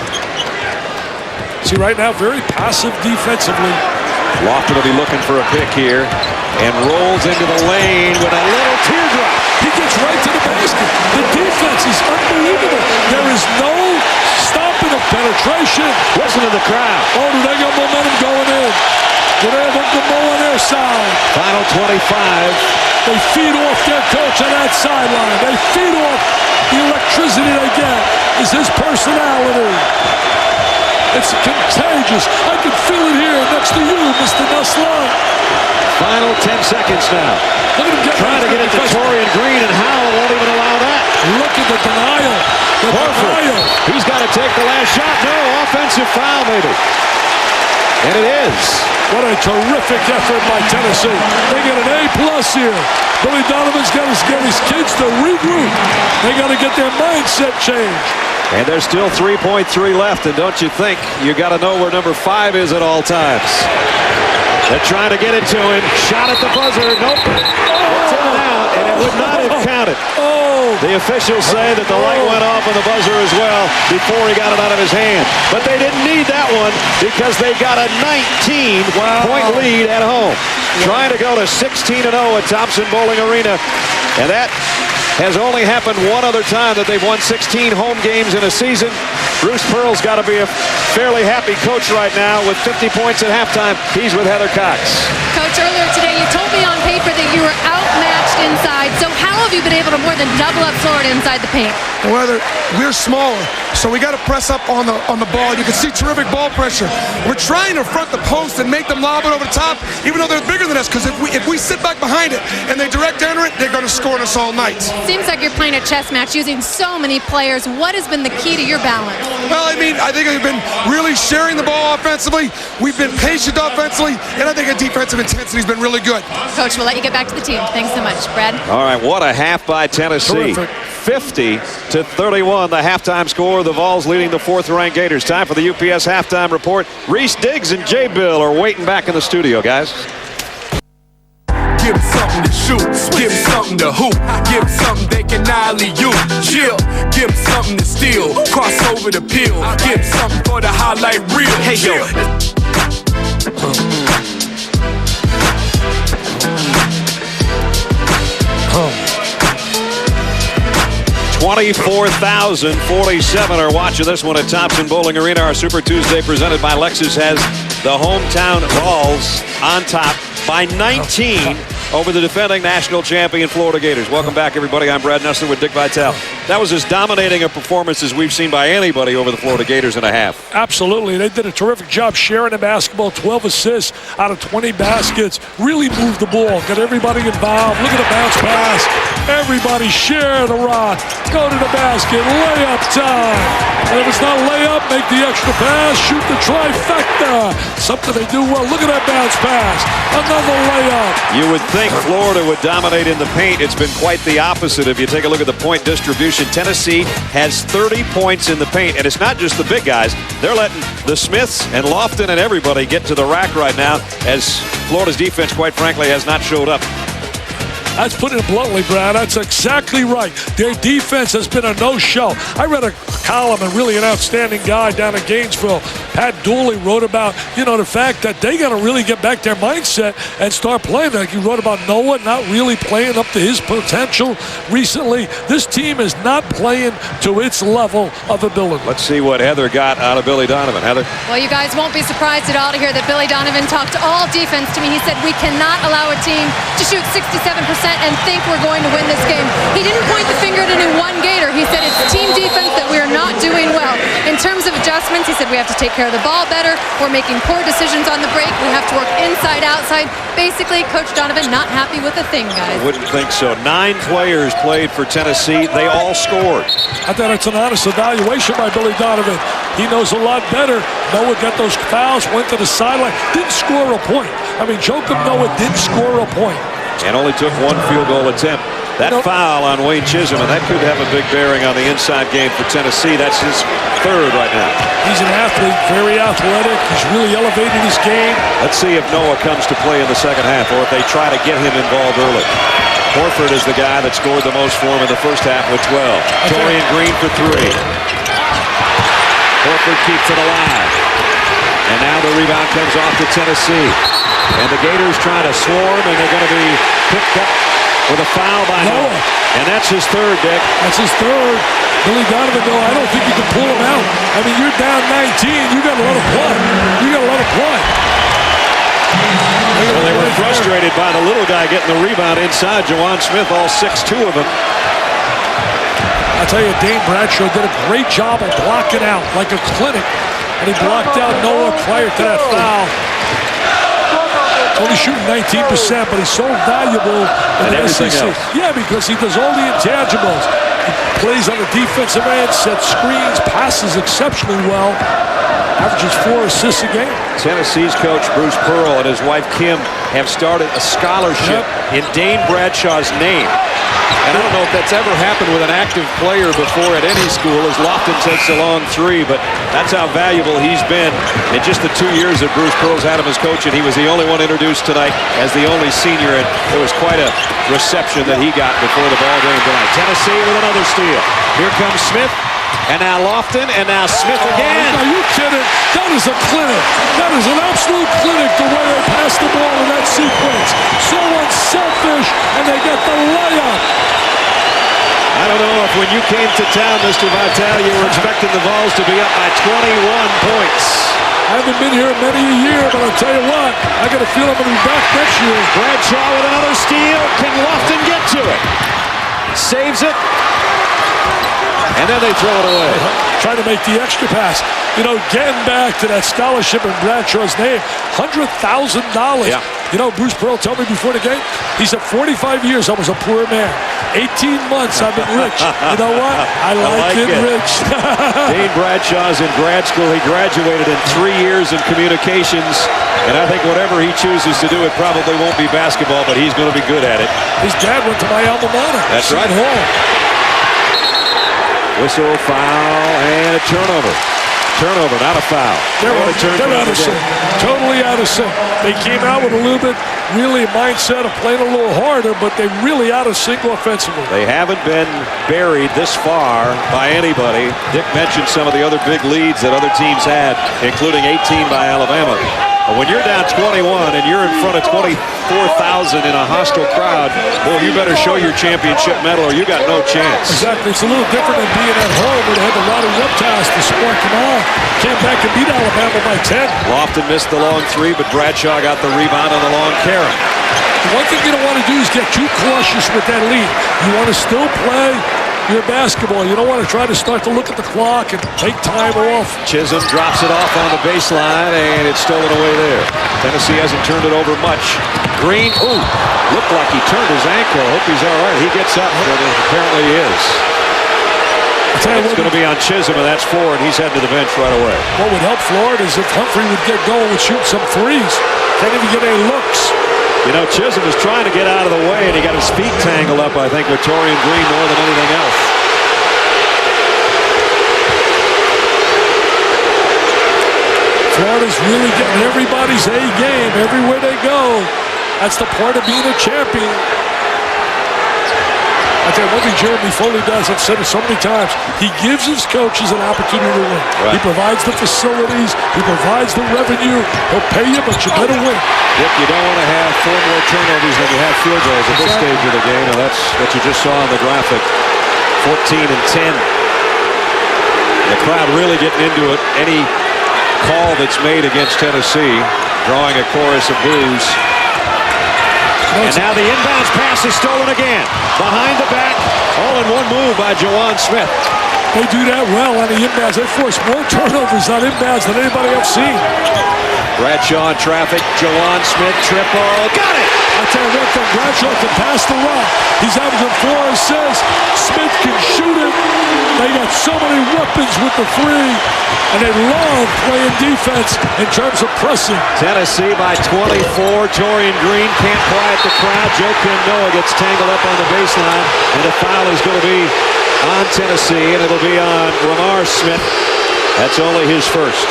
See, right now, very passive defensively. Lofton will be looking for a pick here and rolls into the lane with a little teardrop. He gets right to the basket. The defense is unbelievable. There is no stopping of penetration. Listen to the crowd. Oh, do they got momentum going in? Do they have Uncle on their side? Final 25. They feed off their coach on that sideline. They feed off the electricity they get. Is his personality. It's contagious. I can feel it here next to you, Mr. Nusler. Final 10 seconds now. Look at him trying to get it to Torian Green, and Howell won't even allow that. Look at the denial. The denial. He's got to take the last shot. No, offensive foul maybe. And it is. What a terrific effort by Tennessee. They get an A+ here. Billy Donovan's got to get his kids to regroup. They got to get their mindset changed. And there's still 3.3 left, and don't you think you got to know where number 5 is at all times. They're trying to get it to him. Shot at the buzzer. Nope. It's in and out, and would not have counted. Oh. The officials say that the light went off on the buzzer as well before he got it out of his hand. But they didn't need that one because they got a 19-point lead at home. Trying to go to 16-0 at Thompson Bowling Arena. And that has only happened one other time that they've won 16 home games in a season. Bruce Pearl's got to be a fairly happy coach right now with 50 points at halftime. He's with Heather Cox. Coach, earlier today you told me on paper that you were outmatched inside. So how have you been able to more than double up Florida inside the paint? Well, we're smaller, so we got to press up on the ball. You can see terrific ball pressure. We're trying to front the post and make them lob it over the top, even though they're bigger than us, because if we sit back behind it and they direct enter it, they're going to score on us all night. Seems like you're playing a chess match using so many players. What has been the key to your balance? Well, I think we've been really sharing the ball offensively. We've been patient offensively, and I think our defensive intensity has been really good. Coach, we'll let you get back to the team. Thanks so much, Brad. All right, what a half by Tennessee. Terrific. 50-31, the halftime score. The Vols leading the fourth-ranked Gators. Time for the UPS halftime report. Reese Diggs and Jay Bill are waiting back in the studio, guys. Give them something to shoot, give them something to hoop, give them something they can alley-oop, chill, give them something to steal, cross over the peel, give them something for the highlight reel. Hey yo. 24,047 are watching this one at Thompson Bowling Arena. Our Super Tuesday presented by Lexus has the hometown Vols on top by 19 over the defending national champion Florida Gators. Welcome back, everybody. I'm Brad Nessler with Dick Vitale. That was as dominating a performance as we've seen by anybody over the Florida Gators in a half. Absolutely. They did a terrific job sharing the basketball. 12 assists out of 20 baskets. Really moved the ball. Got everybody involved. Look at the bounce pass. Everybody share the rock. Go to the basket. Layup time. And if it's not layup, make the extra pass. Shoot the trifecta. Something they do well. Look at that bounce pass. Another layup. You would think Florida would dominate in the paint. It's been quite the opposite. If you take a look at the point distribution, Tennessee has 30 points in the paint. And it's not just the big guys. They're letting the Smiths and Lofton and everybody get to the rack right now, as Florida's defense, quite frankly, has not showed up. That's putting it bluntly, Brad. That's exactly right. Their defense has been a no-show. I read a column, and really an outstanding guy down in Gainesville, Pat Dooley, wrote about, the fact that they got to really get back their mindset and start playing. Like he wrote about Noah not really playing up to his potential recently. This team is not playing to its level of ability. Let's see what Heather got out of Billy Donovan. Heather? Well, you guys won't be surprised at all to hear that Billy Donovan talked all defense to me. He said, we cannot allow a team to shoot 67% and think we're going to win this game. He didn't point the finger at any one Gator. He said it's team defense that we are not doing well. In terms of adjustments, he said we have to take care of the ball better. We're making poor decisions on the break. We have to work inside, outside. Basically, Coach Donovan not happy with a thing, guys. Wouldn't think so. 9 players played for Tennessee. They all scored. I thought it's an honest evaluation by Billy Donovan. He knows a lot better. Noah got those fouls, went to the sideline, didn't score a point. I mean, Joakim Noah didn't score a point. And only took 1 field goal attempt. That foul on Wayne Chisholm, and that could have a big bearing on the inside game for Tennessee. That's his 3rd right now. He's an athlete, very athletic. He's really elevated his game. Let's see if Noah comes to play in the second half, or if they try to get him involved early. Horford is the guy that scored the most for him in the first half with 12. Torian Green for 3. Horford keeps it alive. And now the rebound comes off to Tennessee. And the Gators try to swarm, and they're going to be picked up with a foul by Noah. And that's his 3rd, Dick. That's his 3rd. Billy Donovan, though, I don't think you can pull him out. I mean, you're down 19. You got to let him play. You got to let him play. Well, they were frustrated by the little guy getting the rebound inside. Jawan Smith, all 6'2" of them. I tell you, Dane Bradshaw did a great job of blocking out like a clinic. And he blocked out Noah prior to that foul. Only shooting 19%, but he's so valuable in the SEC. Yeah, because he does all the intangibles. He plays on the defensive end, sets screens, passes exceptionally well. Averages 4 assists a game. Tennessee's coach, Bruce Pearl, and his wife, Kim, have started a scholarship in Dane Bradshaw's name. And I don't know if that's ever happened with an active player before at any school, as Lofton takes a long three, but that's how valuable he's been in just the 2 years that Bruce Pearl's had him as coach, and he was the only one introduced tonight as the only senior, and there was quite a reception that he got before the ball game tonight. Tennessee with another steal. Here comes Smith, and now Lofton, and now Smith again. Are you kidding? That is a clinic. That is an absolute clinic, the way they pass the ball in that sequence. So unselfish, and they get the layup. I don't know if when you came to town, Mr. Vitale, you were expecting the Vols to be up by 21 points. I haven't been here many a year, but I'll tell you what, I got a feel I'm going to be back next year. Bradshaw with another steal. Can Lofton get to it? Saves it. And then they throw it away. Trying to make the extra pass. You know, getting back to that scholarship in Bradshaw's name, $100,000. Yeah. You know, Bruce Pearl told me before the game, he said 45 years I was a poor man. 18 months I've been rich. You know what? I like it rich. Dane Bradshaw's in grad school. He graduated in 3 years in communications. And I think whatever he chooses to do, it probably won't be basketball, but he's going to be good at it. His dad went to my alma mater. That's right. Whistle, foul, and a turnover. Turnover, not a foul. They're out of sync. Totally out of sync. They came out with a little bit, really, a mindset of playing a little harder, but they're really out of sync offensively. They haven't been buried this far by anybody. Dick mentioned some of the other big leads that other teams had, including 18 by Alabama. But when you're down 21 and you're in front of 24,000 in a hostile crowd, well, you better show your championship medal or you got no chance. Exactly. It's a little different than being at home where they had the Rowdy Reptiles to spark them on. Came back and beat Alabama by 10. Lofton missed the long three, but Bradshaw got the rebound on the long carry. The one thing you don't want to do is get too cautious with that lead. You want to still play your basketball. You don't want to try to start to look at the clock and take time off. Chisholm drops it off on the baseline, and it's stolen away there. Tennessee hasn't turned it over much. Green, looked like he turned his ankle. Hope he's all right. He gets up, but apparently he is. It's going to be on Chisholm, and that's 4, and he's heading to the bench right away. What would help Florida is if Humphrey would get going and shoot some threes. Can't even get any looks. You know, Chisholm is trying to get out of the way, and he got his feet tangled up, I think, with Torian Green more than anything else. Florida's really getting everybody's A game everywhere they go. That's the part of being a champion. I tell you one thing Jeremy Foley does, I've said it so many times, he gives his coaches an opportunity to win. Right. He provides the facilities, he provides the revenue, he'll pay you, but you better win. Dick, you don't want to have 4 more turnovers than you have field goals at this stage of the game, and that's what you just saw on the graphic. 14 and 10. The crowd really getting into it. Any call that's made against Tennessee, drawing a chorus of boos. And now the inbounds pass is stolen again. Behind the back, all in one move by Jawan Smith. They do that well on the inbounds. They force more turnovers on inbounds than anybody I've seen. Bradshaw in traffic. Jawan Smith triple. Got it! I tell you what, thing, Bradshaw can pass the rock. He's averaging 4 assists. Smith can shoot it. They got so many weapons with the three, and they love playing defense in terms of pressing. Tennessee by 24. Torian Green can't quiet the crowd. Joakim Noah gets tangled up on the baseline, and the foul is going to be on Tennessee, and it'll be on Ramar Smith. That's only his first.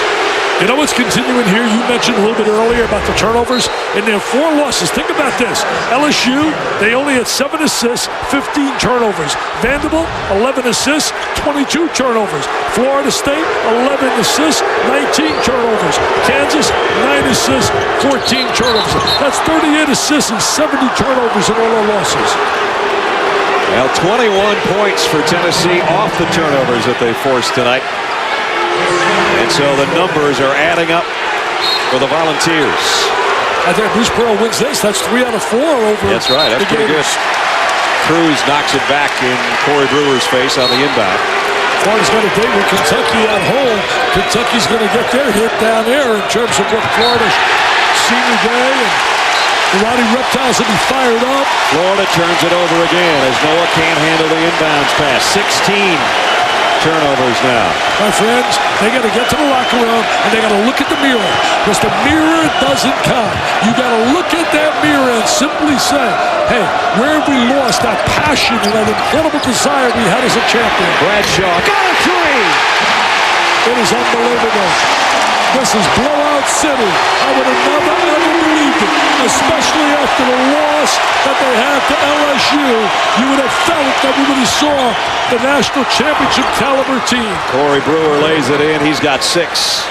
You know what's continuing here? You mentioned a little bit earlier about the turnovers. In their 4 losses, think about this. LSU, they only had 7 assists, 15 turnovers. Vanderbilt, 11 assists, 22 turnovers. Florida State, 11 assists, 19 turnovers. Kansas, 9 assists, 14 turnovers. That's 38 assists and 70 turnovers in all their losses. Well, 21 points for Tennessee off the turnovers that they forced tonight. And so the numbers are adding up for the Volunteers. I think Bruce Pearl wins this. That's 3 out of 4 over. That's right. That's pretty good. Cruz knocks it back in Corey Brewer's face on the inbound. Florida's got a date with Kentucky at home. Kentucky's going to get their hit down there in terms of what Florida's senior day, and the Rowdy Reptiles will be fired up. Florida turns it over again as Noah can't handle the inbounds pass. 16 turnovers now. My friends, they got to get to the locker room and they got to look at the mirror, because the mirror doesn't count. You got to look at that mirror and simply say, hey, where have we lost that passion and that incredible desire we had as a champion? Bradshaw got a three. It is unbelievable. This is blowout city. I would have never, ever believed it, especially after the loss that they had to LSU. You would have felt that we would have saw the national championship caliber team. Corey Brewer lays it in. He's got 6.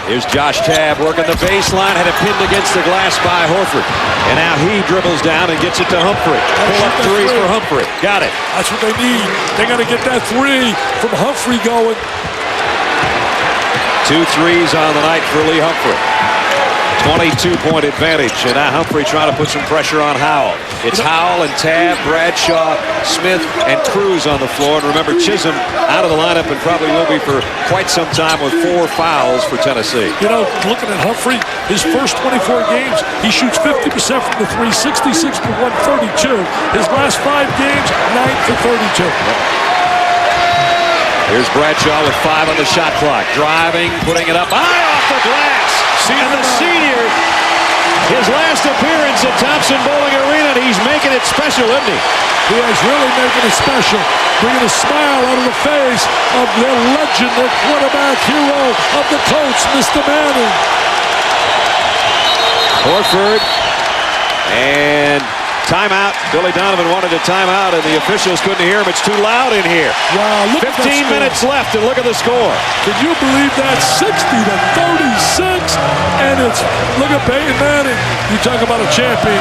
Here's Josh Tabb working the baseline, had it pinned against the glass by Horford. And now he dribbles down and gets it to Humphrey. Pull up 3 for Humphrey. Got it. That's what they need. They got to get that 3 from Humphrey going. 2 threes on the night for Lee Humphrey. 22-point advantage, and now Humphrey trying to put some pressure on Howell. It's Howell and Tabb, Bradshaw, Smith, and Cruz on the floor. And remember, Chisholm out of the lineup and probably will be for quite some time with 4 fouls for Tennessee. You know, looking at Humphrey, his first 24 games, he shoots 50% from the 3, 66 for 132. His last 5 games, 9 for 32. Here's Bradshaw with 5 on the shot clock. Driving, putting it up high off the glass. And the senior, his last appearance at Thompson Bowling Arena, and he's making it special, isn't he? He is really making it special. Bringing a smile out of the face of their legend, their quarterback hero of the Colts, Mr. Manning. Horford. And timeout. Billy Donovan wanted a timeout, and the officials couldn't hear him. It's too loud in here. Wow, look 15 minutes left, and look at the score. Can you believe that? 60-36, and it's, look at Peyton Manning. You talk about a champion.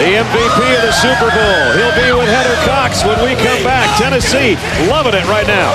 The MVP of the Super Bowl. He'll be with Heather Cox when we come back. Tennessee loving it right now.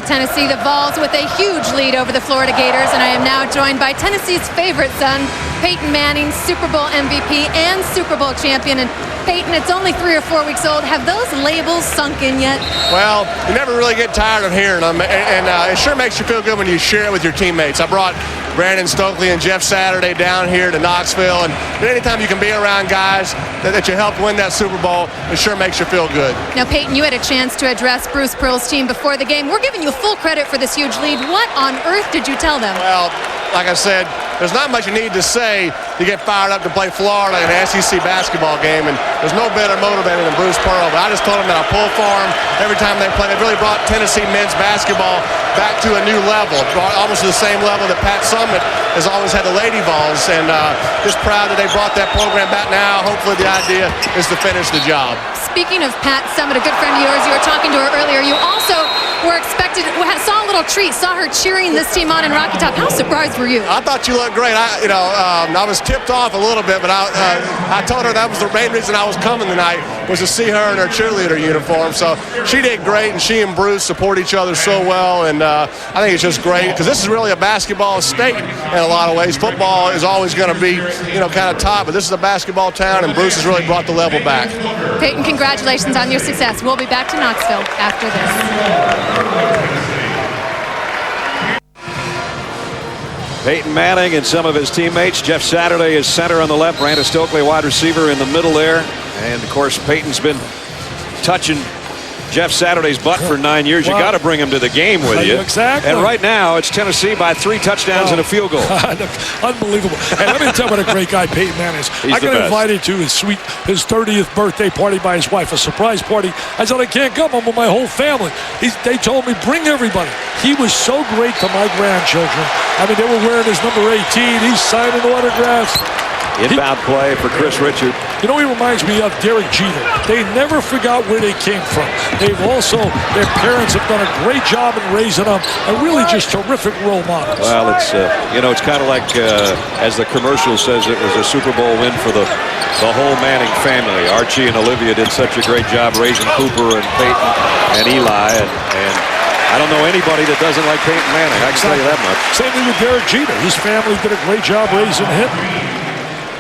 Tennessee, the Vols with a huge lead over the Florida Gators, and I am now joined by Tennessee's favorite son, Peyton Manning, Super Bowl MVP and Super Bowl champion. And Peyton, it's only 3 or 4 weeks old. Have those labels sunk in yet? Well, you never really get tired of hearing them, and it sure makes you feel good when you share it with your teammates. I brought Brandon Stokely and Jeff Saturday down here to Knoxville, and anytime you can be around guys that you helped win that Super Bowl, it sure makes you feel good. Now, Peyton, you had a chance to address Bruce Pearl's team before the game. We're giving you full credit for this huge lead. What on earth did you tell them? Well, like I said, there's not much you need to say to get fired up to play Florida in an SEC basketball game, and there's no better motivator than Bruce Pearl. But I just told them that I pull for them every time they play. They really brought Tennessee men's basketball back to a new level, almost to the same level that Pat Summitt has always had the Lady Vols, and just proud that they brought that program back now. Hopefully the idea is to finish the job. Speaking of Pat Summitt, a good friend of yours, you were talking to her earlier. You also were expected, saw a little treat, saw her cheering this team on in Rocky Top. How surprised were you? I thought you looked great. I was tipped off a little bit, but I told her that was the main reason I was coming tonight, was to see her in her cheerleader uniform. So she did great, and she and Bruce support each other so well, and I think it's just great, because this is really a basketball state in a lot of ways. Football is always going to be, kind of top, but this is a basketball town, and Bruce has really brought the level back. Peyton, congratulations on your success. We'll be back to Knoxville after this. Peyton Manning and some of his teammates. Jeff Saturday is center on the left. Brandon Stokely, wide receiver, in the middle there. And, of course, Peyton's been touching Jeff Saturday's butt for 9 years. You got to bring him to the game with you. Exactly. And right now, it's Tennessee by 3 touchdowns and a field goal. Unbelievable. And let me tell you what a great guy Peyton Manning is. I got invited to his 30th birthday party by his wife, a surprise party. I said, I can't come. I'm with my whole family. They told me, bring everybody. He was so great to my grandchildren. I mean, they were wearing his number 18. He's signing autographs. Inbound play for Chris Richard. You know, he reminds me of Derek Jeter. They never forgot where they came from. They've also, their parents have done a great job in raising them, and really just terrific role models. Well, it's it's kind of like, as the commercial says, it was a Super Bowl win for the whole Manning family. Archie and Olivia did such a great job raising Cooper and Peyton and Eli, and I don't know anybody that doesn't like Peyton Manning. I can tell you that much. Same thing with Derek Jeter. His family did a great job raising him.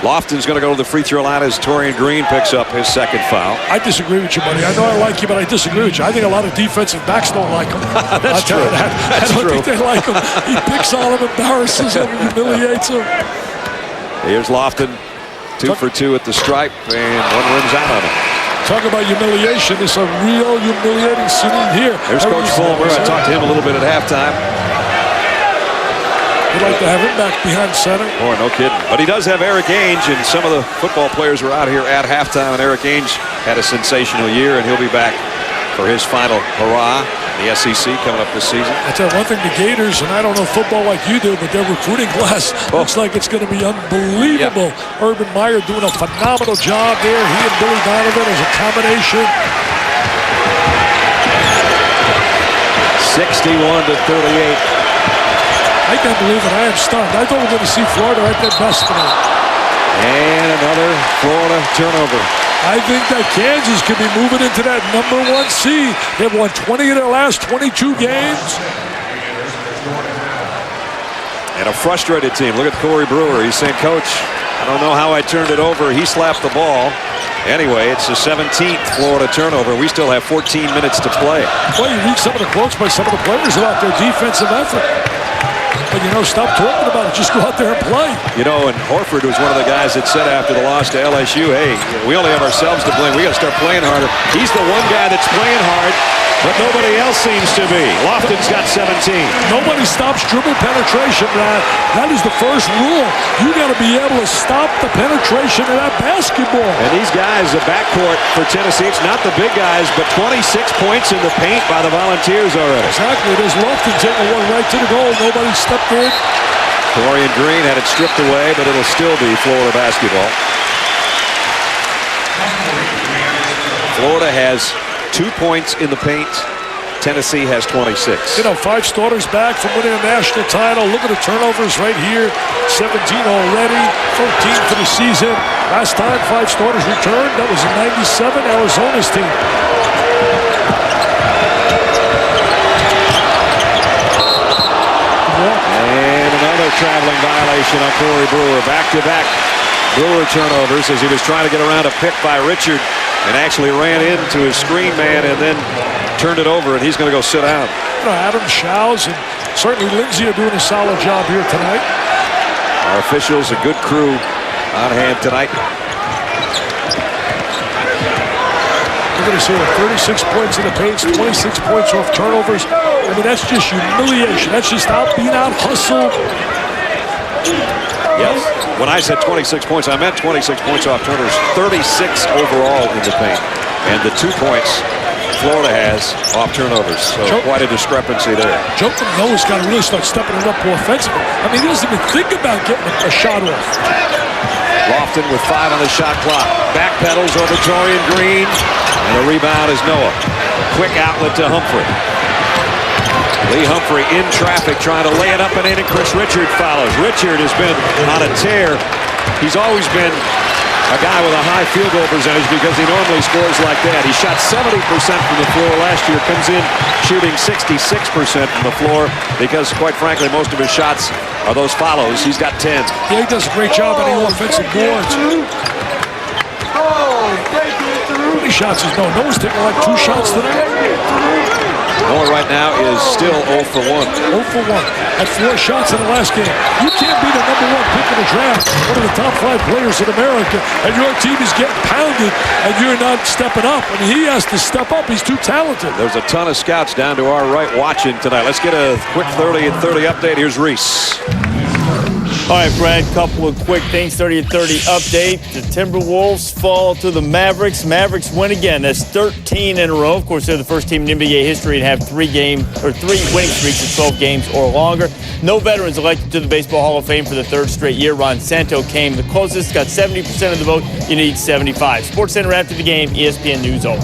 Lofton's going to go to the free throw line as Torian Green picks up his second foul. I disagree with you, buddy. I know I like you, but I disagree with you. I think a lot of defensive backs don't like him. That's true. I don't think they like him. He picks on him, embarrasses him, humiliates him. Here's Lofton. 2 for 2 at the stripe, and one rims out on it. Talk about humiliation. It's a real humiliating scene here. There's Coach Fulmer. I talked to him a little bit at halftime. We'd like to have him back behind center. Boy, no kidding. But he does have Eric Ainge, and some of the football players were out here at halftime, and Eric Ainge had a sensational year, and he'll be back for his final hurrah in the SEC coming up this season. I tell you one thing, the Gators, and I don't know football like you do, but their recruiting class looks like it's going to be unbelievable. Yep. Urban Meyer doing a phenomenal job there. He and Billy Donovan as a combination. 61-38. I can't believe it. I am stunned. I thought we were going to see Florida at their best tonight. And another Florida turnover. I think that Kansas could be moving into that #1 seed. They've won 20 of their last 22 games. And a frustrated team. Look at Corey Brewer. He's saying, Coach, I don't know how I turned it over. He slapped the ball. Anyway, it's the 17th Florida turnover. We still have 14 minutes to play. Well, you read some of the quotes by some of the players about their defensive effort. But, you know, stop talking about it. Just go out there and play. You know, and Horford was one of the guys that said after the loss to LSU, hey, we only have ourselves to blame. We got to start playing harder. He's the one guy that's playing hard, but nobody else seems to be. Lofton's got 17. Nobody stops dribble penetration, Brad. That is the first rule. You got to be able to stop the penetration of that basketball. And these guys, the backcourt for Tennessee, it's not the big guys, but 26 points in the paint by the Volunteers already. Exactly. There's Lofton taking one right to the goal. Nobody stepped in. Torian Green had it stripped away, but it'll still be Florida basketball. Florida has 2 points in the paint. Tennessee has 26. You know, 5 starters back from winning a national title. Look at the turnovers right here. 17 already, 13 for the season. Last time 5 starters returned, that was in '97, Arizona's team. And another traveling violation on Corey Brewer. Back-to-back Brewer turnovers as he was trying to get around a pick by Richard and actually ran into his screen man and then turned it over, and he's going to go sit down. You know, Adam Shows and certainly Lindsay are doing a solid job here tonight. Our officials, a good crew on hand tonight. Look at this here, 36 points in the paint, 26 points off turnovers. I mean, that's just humiliation. That's just out being out hustled. Yes. When I said 26 points, I meant 26 points off turnovers. 36 overall in the paint. And the 2 points Florida has off turnovers. So quite a discrepancy there. Joker Noah's got to really start stepping it up more offensively. I mean, he doesn't even think about getting a shot off. Lofton with 5 on the shot clock. Back pedals over Torian Green. And the rebound is Noah. Quick outlet to Humphrey. Lee Humphrey in traffic trying to lay it up and in, and Chris Richard follows. Richard has been on a tear. He's always been a guy with a high field goal percentage because he normally scores like that. He shot 70% from the floor last year, comes in shooting 66% from the floor because, quite frankly, most of his shots are those follows. He's got 10. Yeah, he does a great job on the offensive boards. How many shots is Noah? Noah's taking like 2 shots tonight. Noah right now is still 0 for 1. 0 for 1. Had 4 shots in the last game. You can't be the #1 pick in the draft, one of the top 5 players in America, and your team is getting pounded, and you're not stepping up. I mean, he has to step up. He's too talented. There's a ton of scouts down to our right watching tonight. Let's get a quick 30 and 30 update. Here's Reese. All right, Brad, couple of quick things. 30 and 30 update. The Timberwolves fall to the Mavericks. Mavericks win again. That's 13 in a row. Of course, they're the first team in NBA history to have 3 winning streaks of 12 games or longer. No veterans elected to the Baseball Hall of Fame for the 3rd straight year. Ron Santo came the closest, got 70% of the vote. You need 75. Sports Center after the game, ESPN News always.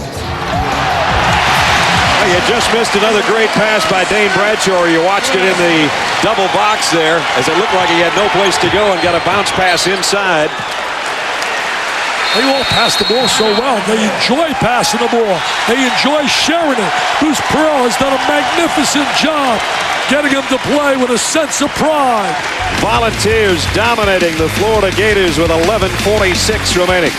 You just missed another great pass by Dane Bradshaw. You watched it in the double box there as it looked like he had no place to go and got a bounce pass inside. They all pass the ball so well. They enjoy passing the ball. They enjoy sharing it. Bruce Pearl has done a magnificent job getting him to play with a sense of pride. Volunteers dominating the Florida Gators with 11:46 remaining.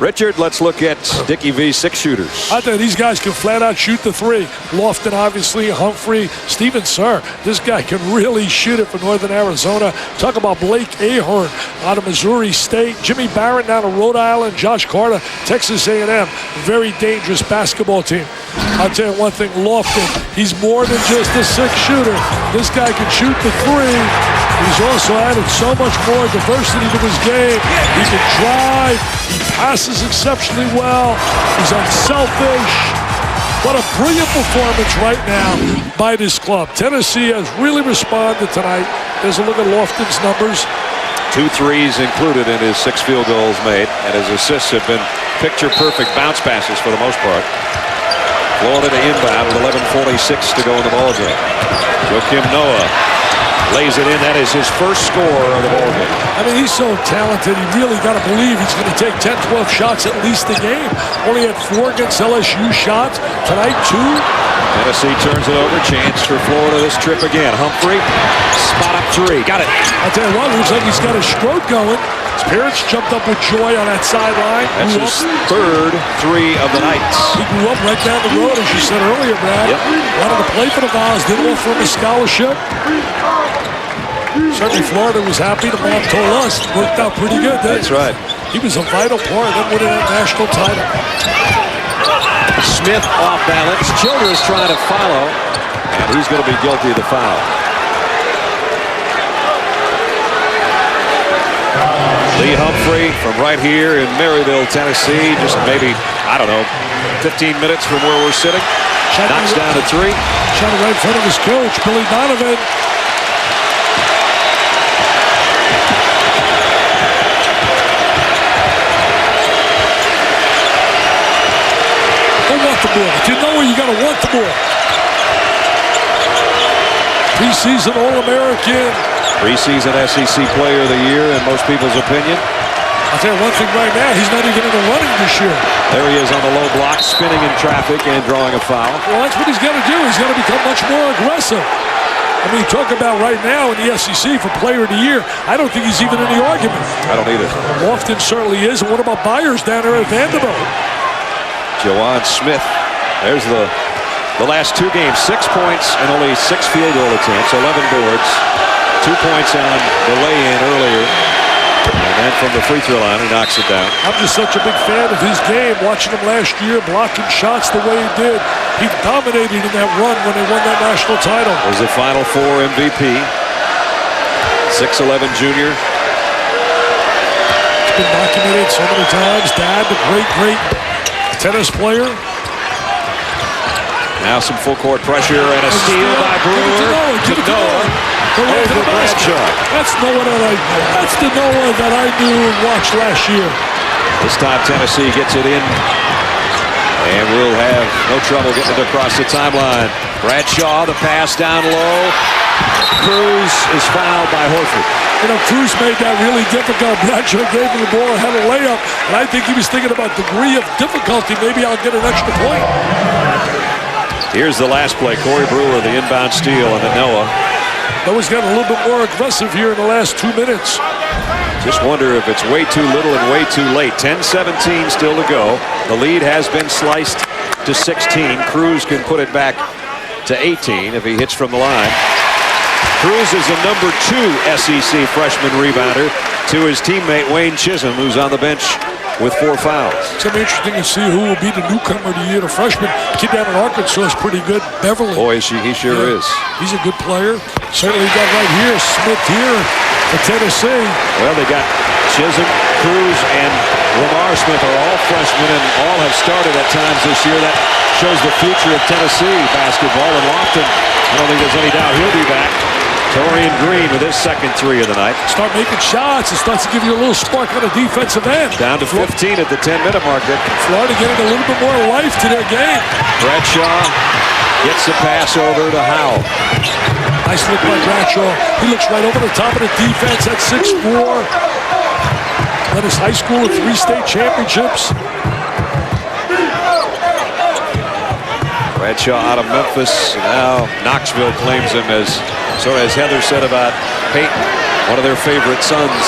Richard, let's look at Dickie V's 6 shooters. I think these guys can flat out shoot the three. Lofton, obviously, Humphrey, Steven Sir. This guy can really shoot it for Northern Arizona. Talk about Blake Ahern out of Missouri State. Jimmy Barron down of Rhode Island. Josh Carter, Texas A&M. Very dangerous basketball team. I'll tell you one thing, Lofton, he's more than just a 6 shooter. This guy can shoot the three. He's also added so much more diversity to his game. He can drive. He passes exceptionally well. He's unselfish. What a brilliant performance right now by this club. Tennessee has really responded tonight. There's a look at Lofton's numbers. 2 threes included in his 6 field goals made, and his assists have been picture-perfect bounce passes for the most part. Florida to inbound with 11:46 to go in the ballgame. Joakim Noah lays it in. That is his first score of the ballgame. I mean, he's so talented. You really got to believe he's going to take 10, 12 shots at least a game. Only had 4 against LSU shots. Tonight, 2. Tennessee turns it over. Chance for Florida this trip again. Humphrey, spot up 3. Got it. I'll tell you what, looks like he's got a stroke going. His parents jumped up with joy on that sideline. That's his 3rd 3 of the night. He grew up right down the road, as you said earlier, Brad. Yep. Wanted to play for the Vols, didn't offer him a scholarship. Certainly Florida was happy. The mom told us it worked out pretty good. That's right. He was a vital part of winning that national title. Smith off balance. Childress trying to follow, and he's going to be guilty of the foul. Lee Humphrey from right here in Maryville, Tennessee, just maybe, I don't know, 15 minutes from where we're sitting. Knocks down to 3. Shot it right in front of his coach, Billy Donovan. Don't want the ball. If you know where you got to want the ball. Preseason All-American. Preseason SEC Player of the Year in most people's opinion. I'll tell you one thing right now, he's not even in the running this year. There he is on the low block, spinning in traffic and drawing a foul. Well, that's what he's got to do. He's got to become much more aggressive. I mean, talk about right now in the SEC for Player of the Year. I don't think he's even in the argument. I don't either. Lofton certainly is. And what about Byers down there at Vanderbilt? Jawan Smith. There's the last 2 games. 6 points and only 6 field goal attempts. 11 boards. 2 points on the lay-in earlier. And then from the free throw line, he knocks it down. I'm just such a big fan of his game. Watching him last year, blocking shots the way he did. He dominated in that run when they won that national title. Was the Final Four MVP. 6'11" junior. It's been documented so many times. Dad, the great tennis player. Now some full court pressure and a steal by Brewer to Noah. Over Bradshaw. That's the Noah that I knew and watched last year. This time Tennessee gets it in. And we'll have no trouble getting it across the timeline. Bradshaw, the pass down low. Cruz is fouled by Horford. You know, Cruz made that really difficult. Bradshaw gave him the ball, had a layup. And I think he was thinking about degree of difficulty. Maybe I'll get an extra point. Here's the last play. Corey Brewer, the inbound steal, and then Noah. Noah's got a little bit more aggressive here in the last 2 minutes. Just wonder if it's way too little and way too late. 10-17 still to go. The lead has been sliced to 16. Cruz can put it back to 18 if he hits from the line. Cruz is a number 2 SEC freshman rebounder to his teammate Wayne Chisholm, who's on the bench with 4 fouls. It's going to be interesting to see who will be the newcomer of the year. The freshman kid down in Arkansas is pretty good. Beverly. Boy, he sure is. He's a good player. Certainly got right here, Smith here for Tennessee. Well, they got Chisholm, Cruz, and Lamar Smith are all freshmen and all have started at times this year. That shows the future of Tennessee basketball. And Lofton, I don't think there's any doubt he'll be back. Torian Green with his second 3 of the night. Start making shots. It starts to give you a little spark on the defensive end. Down to 15 at the 10-minute mark. Florida getting a little bit more life to their game. Bradshaw gets the pass over to Howell. Nice look by Bradshaw. He looks right over the top of the defense at 6'4". Led his high school with 3 state championships. Bradshaw out of Memphis. Now Knoxville claims him as, sort of as Heather said about Peyton, one of their favorite sons.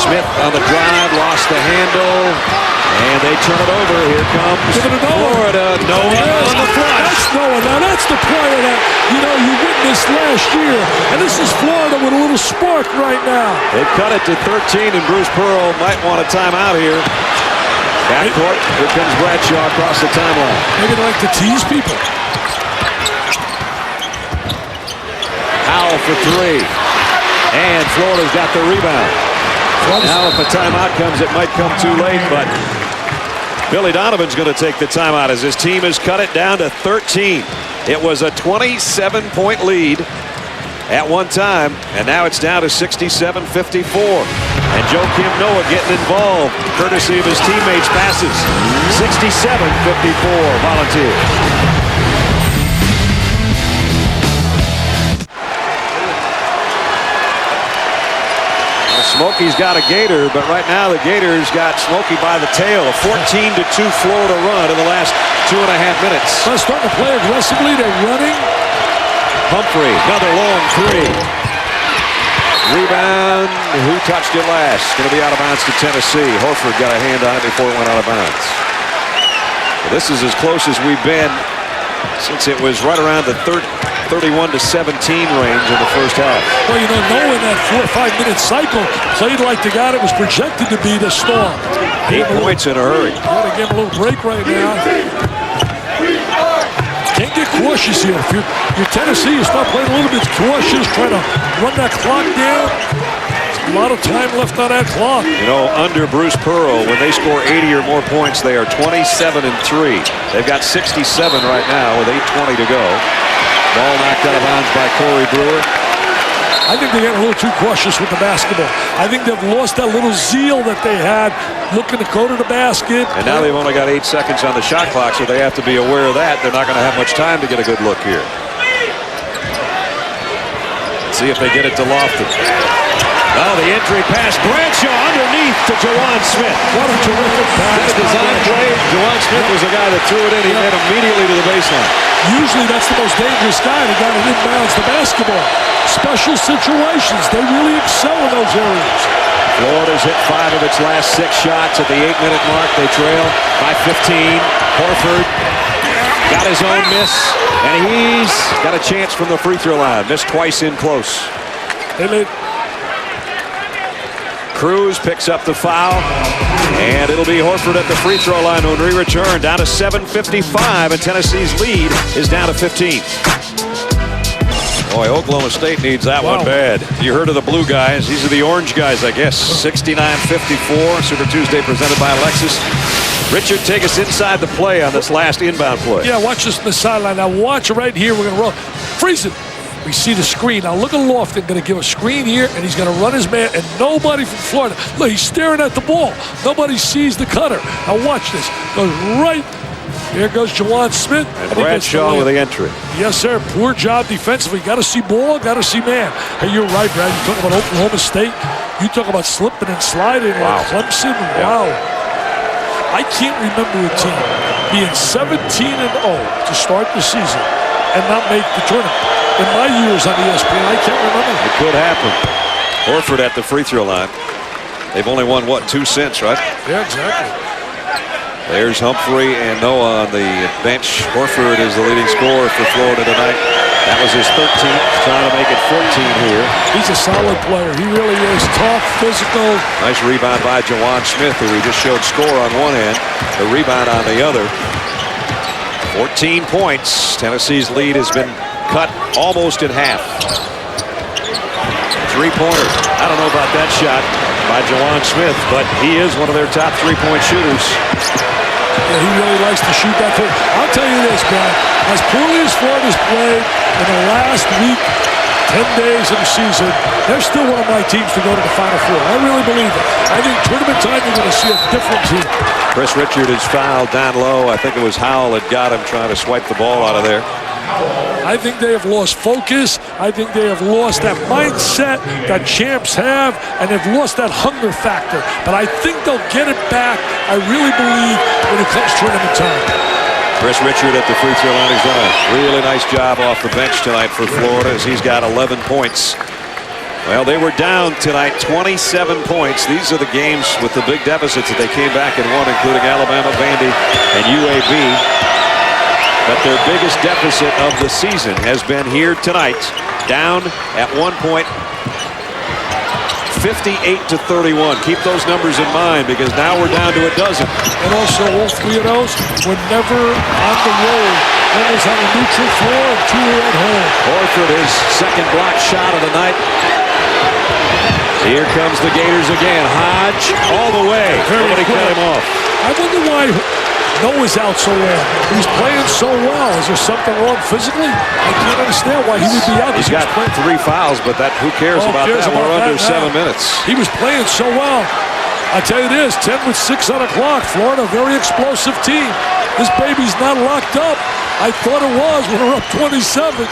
Smith on the drive, lost the handle, and they turn it over. Here comes Florida. Noah on the flush. That's Noah. Now that's the player that, you witnessed last year. And this is Florida with a little spark right now. They cut it to 13, and Bruce Pearl might want a timeout here. Backcourt, here comes Bradshaw across the timeline. Maybe they like to tease people. Howell for three. And Florida's got the rebound. Now if a timeout comes, it might come too late, but Billy Donovan's going to take the timeout as his team has cut it down to 13. It was a 27-point lead at one time, and now it's down to 67-54. And Joakim Noah getting involved, courtesy of his teammates' passes. 67-54 Volunteers. Smokey's got a Gator, but right now the Gators got Smokey by the tail. A 14-2 Florida run in the last 2.5 minutes. They're starting to play aggressively. They're running. Humphrey, another long three. Rebound. Who touched it last? Going to be out of bounds to Tennessee. Horford got a hand on it before it went out of bounds. Well, this is as close as we've been since it was right around the 31-17 range in the first half. Well, Noah in that 4 or 5 minute cycle played like the guy that was projected to be the Storm. 8 points in a hurry. Got to give him a little break right now. Can't get cautious here. If you're Tennessee, you start playing a little bit cautious, trying to run that clock down. A lot of time left on that clock. Under Bruce Pearl, when they score 80 or more points, they are 27-3. They've got 67 right now with 8:20 to go. Ball knocked out of bounds by Corey Brewer. I think they're getting a little too cautious with the basketball. I think they've lost that little zeal that they had looking to go to the basket. And now they've only got 8 seconds on the shot clock, so they have to be aware of that. They're not going to have much time to get a good look here. Let's see if they get it to Lofton. Oh, the entry pass. Bradshaw underneath to Jawan Smith. What a terrific pass. The design play. Jawan Smith was the guy that threw it in. He went immediately to the baseline. Usually that's the most dangerous guy, the guy that inbounds the basketball. Special situations. They really excel in those areas. Florida's hit 5 of its last 6 shots at the 8-minute mark. They trail by 15. Horford got his own miss, and he's got a chance from the free throw line. Missed twice in close. Cruz picks up the foul, and it'll be Horford at the free throw line when we return. Down to 7:55, and Tennessee's lead is down to 15. Boy, Oklahoma State needs that one bad. You heard of the blue guys. These are the orange guys, I guess. 69-54, Super Tuesday presented by Lexus. Richard, take us inside the play on this last inbound play. Yeah, watch this on the sideline. Now watch right here. We're going to roll. Freeze it. We see the screen. Now look at Lofton, going to give a screen here, and he's going to run his man, and nobody from Florida. Look, he's staring at the ball. Nobody sees the cutter. Now watch this. Goes right. Here goes Jawan Smith. And Bradshaw with the entry. Yes, sir. Poor job defensively. Got to see ball, got to see man. Hey, you're right, Brad. You talk about Oklahoma State. You talk about slipping and sliding like Clemson. Wow. I can't remember a team being 17-0 to start the season and not make the tournament. In my years on ESPN, I can't remember. It could happen. Horford at the free throw line. They've only won, 2 since, right? Yeah, exactly. There's Humphrey and Noah on the bench. Horford is the leading scorer for Florida tonight. That was his 13th, trying to make it 14 here. He's a solid player. He really is. Tough, physical. Nice rebound by Jawan Smith, who we just showed score on one end, the rebound on the other. 14 points. Tennessee's lead has been cut almost in half. Three-pointer. I don't know about that shot by Jawan Smith, but he is one of their top three-point shooters. Yeah, he really likes to shoot that too. I'll tell you this, Brad. As poorly as Florida's played in the last week, 10 days of the season, they're still one of my teams to go to the Final Four. I really believe it. I think tournament time, you're going to see a different team. Chris Richard is fouled down low. I think it was Howell that got him trying to swipe the ball out of there. I think they have lost focus. I think they have lost that mindset that champs have, and they've lost that hunger factor. But I think they'll get it back, I really believe, when it comes tournament time. Chris Richard at the free throw line. He's done a really nice job off the bench tonight for Florida as he's got 11 points. Well, they were down tonight 27 points. These are the games with the big deficits that they came back and won, including Alabama, Vandy, and UAB. But their biggest deficit of the season has been here tonight, down at one point 58-31. Keep those numbers in mind because now we're down to a dozen. And also all three of those were never on the road. One was on a neutral floor and two were at home. Horford, his second block shot of the night. Here comes the Gators again. Hodge all the way. Nobody cut him off. I wonder why Noah's out so well. He's playing so well. Is there something wrong physically? I can't understand why he would be out. He's got 3 fouls, but who cares about that? We're under 7 minutes. He was playing so well. I tell you this, 10 with 6 on the clock. Florida, very explosive team. This baby's not locked up. I thought it was when we're up 27.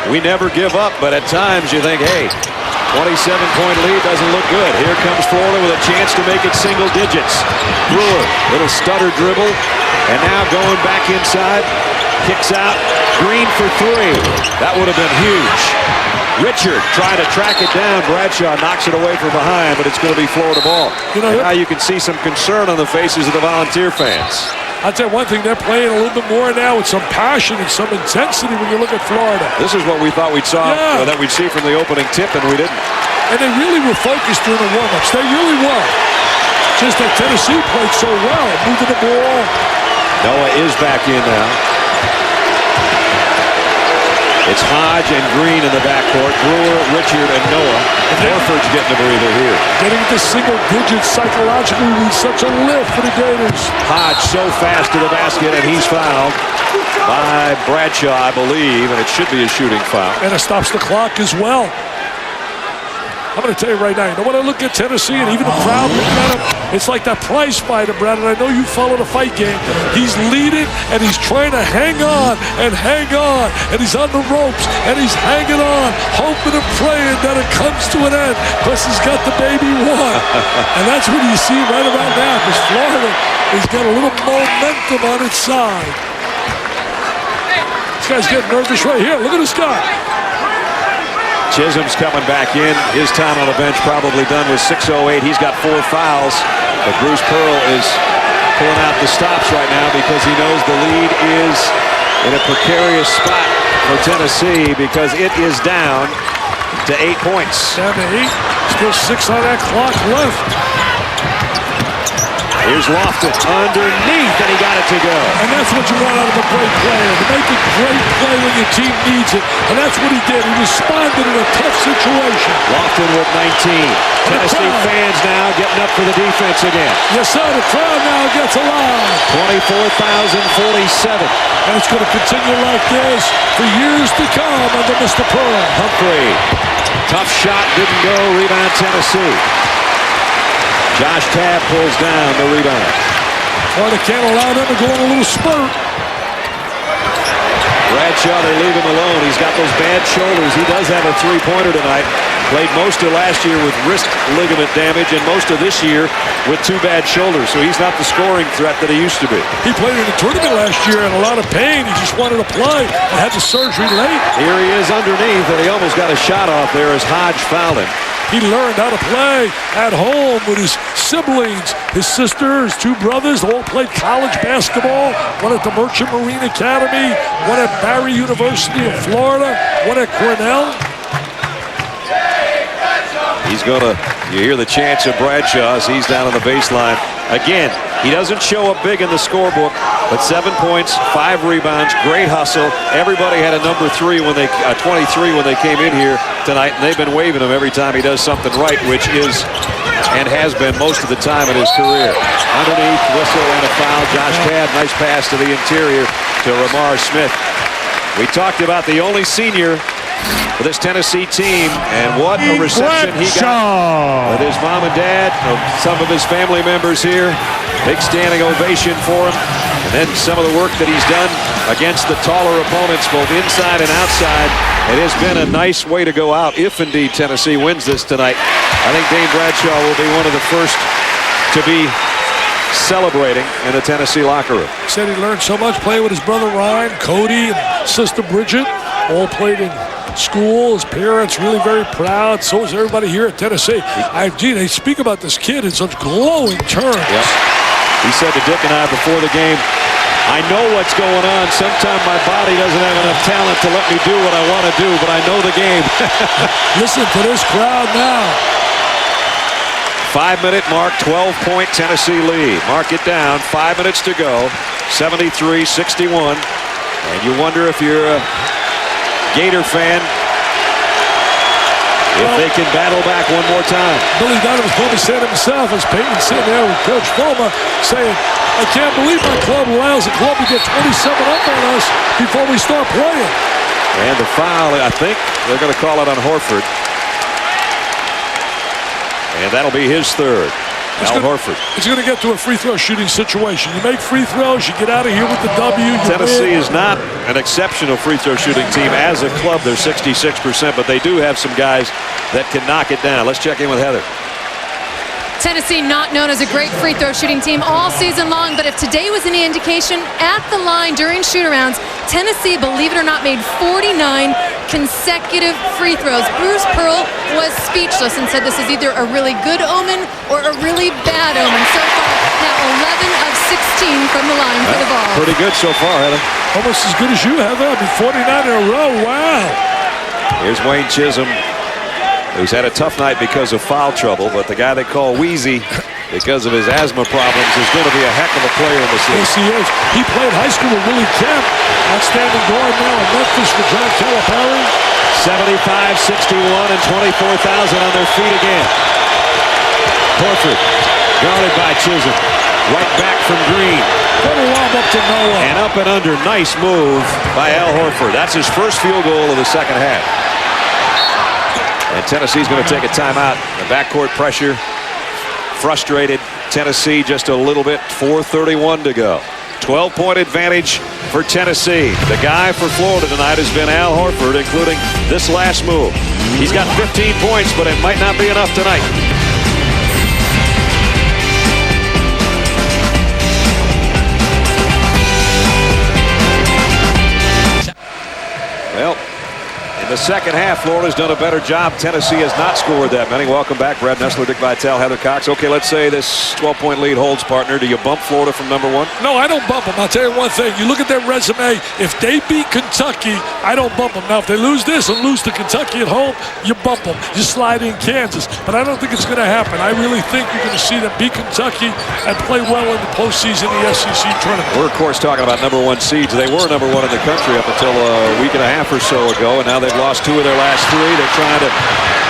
We never give up, but at times you think, hey, 27-point lead doesn't look good. Here comes Florida with a chance to make it single digits. Brewer, little stutter dribble, and now going back inside, kicks out. Green for 3. That would have been huge. Richard trying to track it down. Bradshaw knocks it away from behind, but it's going to be Florida ball. And now you can see some concern on the faces of the Volunteer fans. I'll tell you one thing, they're playing a little bit more now with some passion and some intensity when you look at Florida. This is what we thought we'd that we'd see from the opening tip, and we didn't. And they really were focused during the warm-ups. They really were. Just that Tennessee played so well, moving the ball. Noah is back in now. It's Hodge and Green in the backcourt. Brewer, Richard, and Noah. Horford's getting a breather here. Getting to single digits psychologically was such a lift for the Gators. Hodge so fast to the basket, and he's fouled by Bradshaw, I believe, and it should be a shooting foul. And it stops the clock as well. I'm going to tell you right now, when I look at Tennessee and even the crowd looking at him, it's like that prize fighter, Brad, and I know you follow the fight game. He's leading, and he's trying to hang on, and he's on the ropes, and he's hanging on, hoping and praying that it comes to an end, because he's got the baby won. And that's what you see right about now, because Florida has got a little momentum on its side. This guy's getting nervous right here. Look at this guy. Chisholm's coming back in. His time on the bench probably done with 6:08. He's got 4 fouls. But Bruce Pearl is pulling out the stops right now because he knows the lead is in a precarious spot for Tennessee because it is down to 8 points. Down to 8. Still 6 on that clock left. Here's Lofton underneath, and he got it to go. And that's what you want out of a great player, to make a great play when your team needs it. And that's what he did. He responded in a tough situation. Lofton with 19. Tennessee fans now getting up for the defense again. Yes, sir. The crowd now gets alive. 24,047. And it's going to continue like this for years to come under Mr. Pearl. Humphrey. Tough shot, didn't go. Rebound, Tennessee. Josh Tabb pulls down the rebound. Florida can't allow them to go on a little spurt. Bradshaw, they leave him alone. He's got those bad shoulders. He does have a three-pointer tonight. Played most of last year with wrist ligament damage and most of this year with 2 bad shoulders. So he's not the scoring threat that he used to be. He played in the tournament last year in a lot of pain. He just wanted to play and had the surgery late. Here he is underneath, and he almost got a shot off there as Hodge fouled him. He learned how to play at home with his siblings, his sister, his 2 brothers, all played college basketball. One at the Merchant Marine Academy, one at Barry University of Florida, one at Cornell. He's going to, you hear the chants of Bradshaw as he's down on the baseline. Again, he doesn't show up big in the scorebook, but 7 points, 5 rebounds, great hustle. Everybody had a number 3 when they 23 when they came in here tonight, and they've been waving him every time he does something right, which is and has been most of the time in his career. Underneath, whistle and a foul. Josh Tabb, nice pass to the interior to Ramar Smith. We talked about the only senior for this Tennessee team, and what a reception he got with his mom and dad, some of his family members here. Big standing ovation for him, and then some of the work that he's done against the taller opponents, both inside and outside. It has been a nice way to go out if indeed Tennessee wins this tonight. I think Dane Bradshaw will be one of the first to be celebrating in the Tennessee locker room. He said he learned so much playing with his brother Ryan, Cody, and sister Bridget. All played in school, his parents really very proud. So is everybody here at Tennessee. They speak about this kid in such glowing terms. Yep. He said to Dick and I before the game, I know what's going on. Sometimes my body doesn't have enough talent to let me do what I want to do, but I know the game. Listen to this crowd now. 5-minute mark, 12-point Tennessee lead. Mark it down, 5 minutes to go, 73-61. And you wonder if you're a Gator fan, if they can battle back one more time. Billy Donovan's probably said himself as Peyton sitting there with Coach Fulmer saying, I can't believe my club allows the club to get 27 up on us before we start playing. And the foul, I think they're going to call it on Horford. And that'll be his third. Al Horford. It's going to get to a free throw shooting situation. You make free throws, you get out of here with the W. Tennessee is not an exceptional free throw shooting team. As a club, they're 66%, but they do have some guys that can knock it down. Let's check in with Heather. Tennessee not known as a great free throw shooting team all season long, but if today was any indication, at the line during shoot-arounds, Tennessee, believe it or not, made 49 consecutive free throws. Bruce Pearl was speechless and said this is either a really good omen or a really bad omen. So far, now 11 of 16 from the line for the ball. Pretty good so far, Heather. Almost as good as you have. 49 in a row. Wow. Here's Wayne Chisholm, who's had a tough night because of foul trouble, but the guy they call Wheezy because of his asthma problems is going to be a heck of a player in this league. Yes, he is. He played high school with Willie Kemp. Outstanding guard now in Memphis for John Calipari. 75-61 and 24,000 on their feet again. Horford guarded by Chisholm. Right back from Green. What a lob up to Noah. And up and under. Nice move by Al Horford. That's his first field goal of the second half. And Tennessee's going to take a timeout. The backcourt pressure. Frustrated Tennessee just a little bit. 4:31 to go. 12-point advantage for Tennessee. The guy for Florida tonight has been Al Horford, including this last move. He's got 15 points, but it might not be enough tonight. Well, in the second half, Florida's done a better job. Tennessee has not scored that many. Welcome back, Brad Nessler, Dick Vitale, Heather Cox. Okay, let's say this 12-point lead holds, partner. Do you bump Florida from number one? No, I don't bump them. I'll tell you one thing. You look at their resume. If they beat Kentucky, I don't bump them. Now, if they lose this and lose to Kentucky at home, you bump them. You slide in Kansas. But I don't think it's going to happen. I really think you're going to see them beat Kentucky and play well in the postseason in the SEC tournament. We're, of course, talking about number one seeds. They were number one in the country up until a week and a half or so ago, and now they've lost 2 of their last 3. They're trying to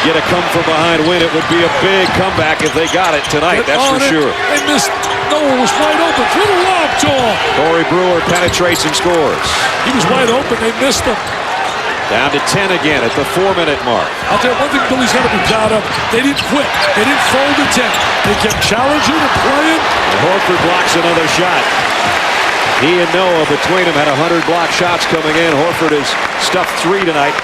get a come-from-behind win. It would be a big comeback if they got it tonight, that's for sure. They missed. Noah was wide open. Threw the lob to him. Corey Brewer penetrates and scores. He was wide open. They missed him. Down to 10 again at the 4-minute mark. I'll tell you one thing Billy's got to be proud of. They didn't quit. They didn't fold the tent. They kept challenging and playing. And Horford blocks another shot. He and Noah between them had 100 block shots coming in. Horford has stuffed 3 tonight.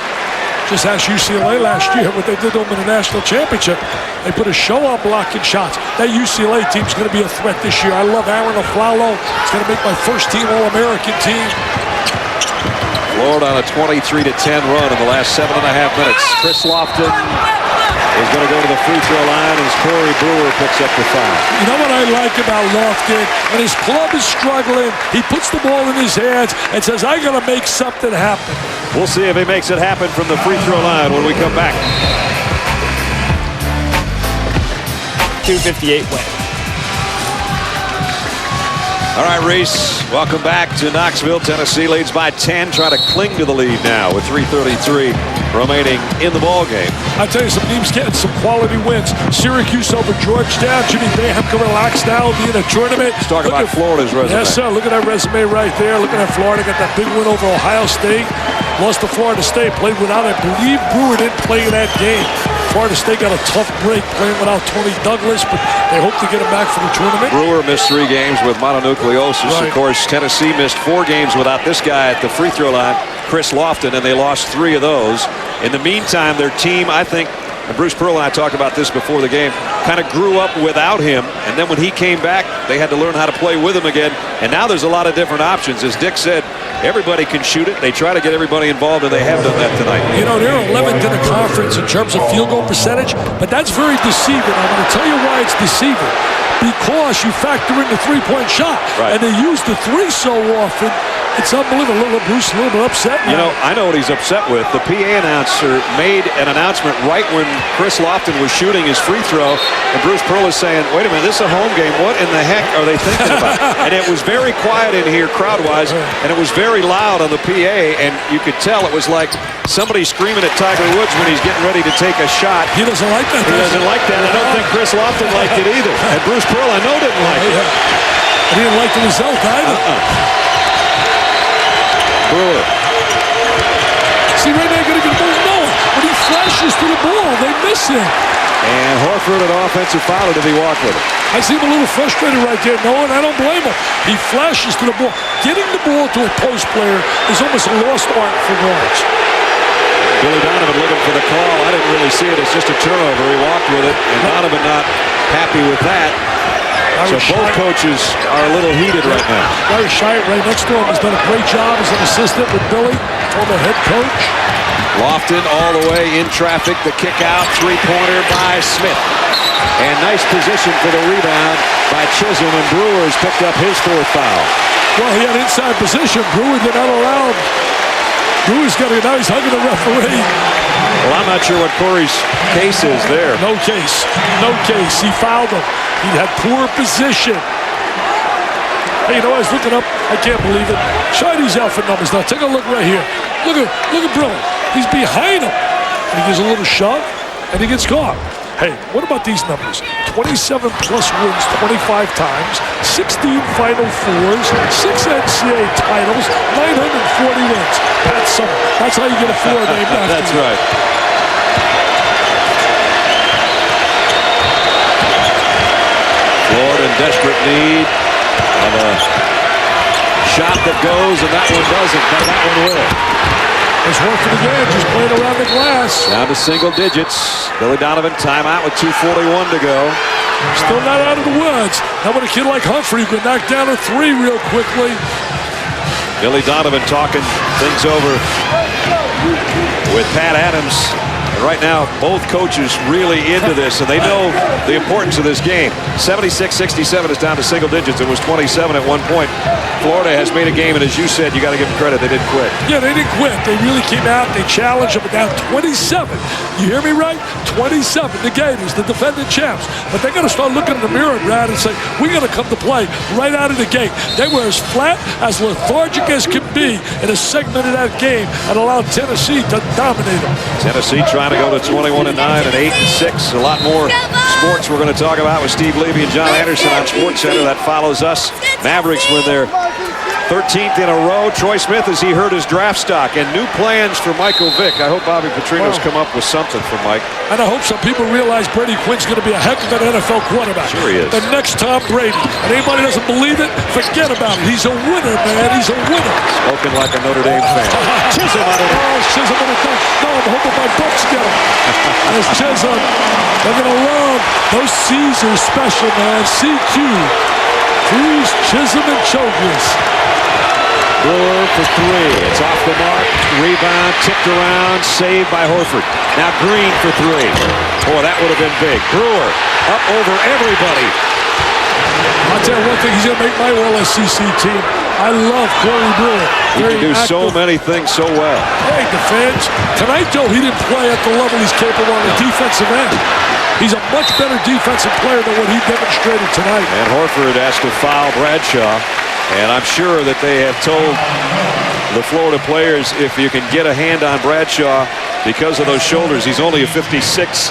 Just asked UCLA last year what they did to them in the national championship. They put a show on blocking shots. That UCLA team's going to be a threat this year. I love Aaron Aflalo. It's going to make my first-team All-American team. Florida on a 23-10 run in the last 7.5 minutes. Chris Lofton is going to go to the free throw line as Corey Brewer picks up the foul. You know what I like about Lofton? When his club is struggling, he puts the ball in his hands and says, I got to make something happen. We'll see if he makes it happen from the free throw line when we come back. 2:58 win. All right, Reese, welcome back to Knoxville. Tennessee leads by 10, trying to cling to the lead now with 3:33 remaining in the ball game. I tell you, some teams getting some quality wins. Syracuse over Georgetown. Jimmy Boeheim can relax now, be in a tournament. Let's talk about Florida's resume. Yes, sir. Look at that resume right there. Look at that Florida. Got that big win over Ohio State. Lost to Florida State. Played without, I believe, Brewer didn't play in that game. Florida State got a tough break playing without Tony Douglas, but they hope to get him back for the tournament. Brewer missed 3 games with mononucleosis. Right. Of course, Tennessee missed 4 games without this guy at the free throw line, Chris Lofton, and they lost 3 of those. In the meantime, their team, I think, and Bruce Pearl and I talked about this before the game, kind of grew up without him, and then when he came back, they had to learn how to play with him again, and now there's a lot of different options. As Dick said, everybody can shoot it. They try to get everybody involved, and they have done that tonight. You know, they're 11th in the conference in terms of field goal percentage, but that's very deceiving. I'm going to tell you why it's deceiving. Because you factor in the three-point shot, right. And they use the three so often. It's unbelievable. Bruce a little bit upset now. You know, I know what he's upset with. The PA announcer made an announcement right when Chris Lofton was shooting his free throw, and Bruce Pearl is saying, wait a minute, this is a home game. What in the heck are they thinking about? And it was very quiet in here crowd-wise, and it was very loud on the PA, and you could tell it was like somebody screaming at Tiger Woods when he's getting ready to take a shot. He doesn't like that. He doesn't like that. I don't think Chris Lofton liked it either. And Bruce Pearl, I know, didn't like it. He didn't like the result either. Brewer. See, right now, going to get the ball. No, when he flashes to the ball, they miss him. And Horford, an offensive foul, did he walk with it? I see him a little frustrated right there, Noah, and I don't blame him. He flashes to the ball. Getting the ball to a post player is almost a lost art for guards. Billy Donovan looking for the call. I didn't really see it. It's just a turnover. He walked with it, and Donovan not happy with that. So both coaches are a little heated right now. Larry Shyatt right next to him has done a great job as an assistant with Billy, former head coach. Lofton all the way in traffic. The kick out, three-pointer by Smith. And nice position for the rebound by Chisholm, and Brewer's picked up his fourth foul. Well, he had inside position. Brewer did not allow him. Brewer's got a nice hug of the referee. Well, I'm not sure what Corey's case is there. No case. No case. He fouled him. He had poor position. Hey, you know, I was looking up. I can't believe it. Show these outfit numbers now. Take a look right here. Look at Brewer. He's behind him. And he gives a little shove, and he gets caught. Hey, what about these numbers? 27 plus wins 25 times, 16 Final Fours, 6 NCAA titles, 940 wins. Pat Summer. That's how you get a floor named after That's you. right. Florida in desperate need of a shot that goes, and that one doesn't, but that one will. It's Horford again, just playing around the glass. Down to single digits. Billy Donovan timeout with 2:41 to go. Still not out of the woods. How about a kid like Humphrey who can knock down a three real quickly? Billy Donovan talking things over with Pat Adams. And right now, both coaches really into this, and they know the importance of this game. 76-67 is down to single digits. It was 27 at one point. Florida has made a game, and as you said, you got to give them credit. They didn't quit. Yeah, they didn't quit. They really came out. They challenged them down 27. You hear me right? 27. The Gators, the defending champs. But they got to start looking in the mirror, Brad, and say, we got to come to play right out of the gate. They were as flat, as lethargic as could be in a segment of that game and allowed Tennessee to dominate them. Tennessee trying to go to 21-9 and 8-6. A lot more sports we're going to talk about with Steve Levy and John Anderson on SportsCenter. That follows us. Mavericks win their 13th in a row. Troy Smith, as he hurt his draft stock, and new plans for Michael Vick. I hope Bobby Petrino's come up with something for Mike. And I hope some people realize Brady Quinn's going to be a heck of an NFL quarterback. Sure he is. The next Tom Brady. And anybody doesn't believe it, forget about it. He's a winner, man. He's a winner. Spoken like a Notre Dame fan. Chisholm on it. Oh, Chisholm on the dunk. No, I'm hoping my Bucks get him. There's Chisholm. They're going to love those C's are special, man. CQ. Cruz, Chisholm, and Chogris. Brewer for three. It's off the mark. Rebound, tipped around, saved by Horford. Now Green for three. Boy, that would have been big. Brewer up over everybody. I'll tell you one thing, he's going to make my All-SEC team. I love Corey Brewer. He can do so many things so well. Hey, defense. Tonight, though, he didn't play at the level he's capable on the defensive end. He's a much better defensive player than what he demonstrated tonight. And Horford has to foul Bradshaw. And I'm sure that they have told the Florida players, if you can get a hand on Bradshaw because of those shoulders, he's only a 56%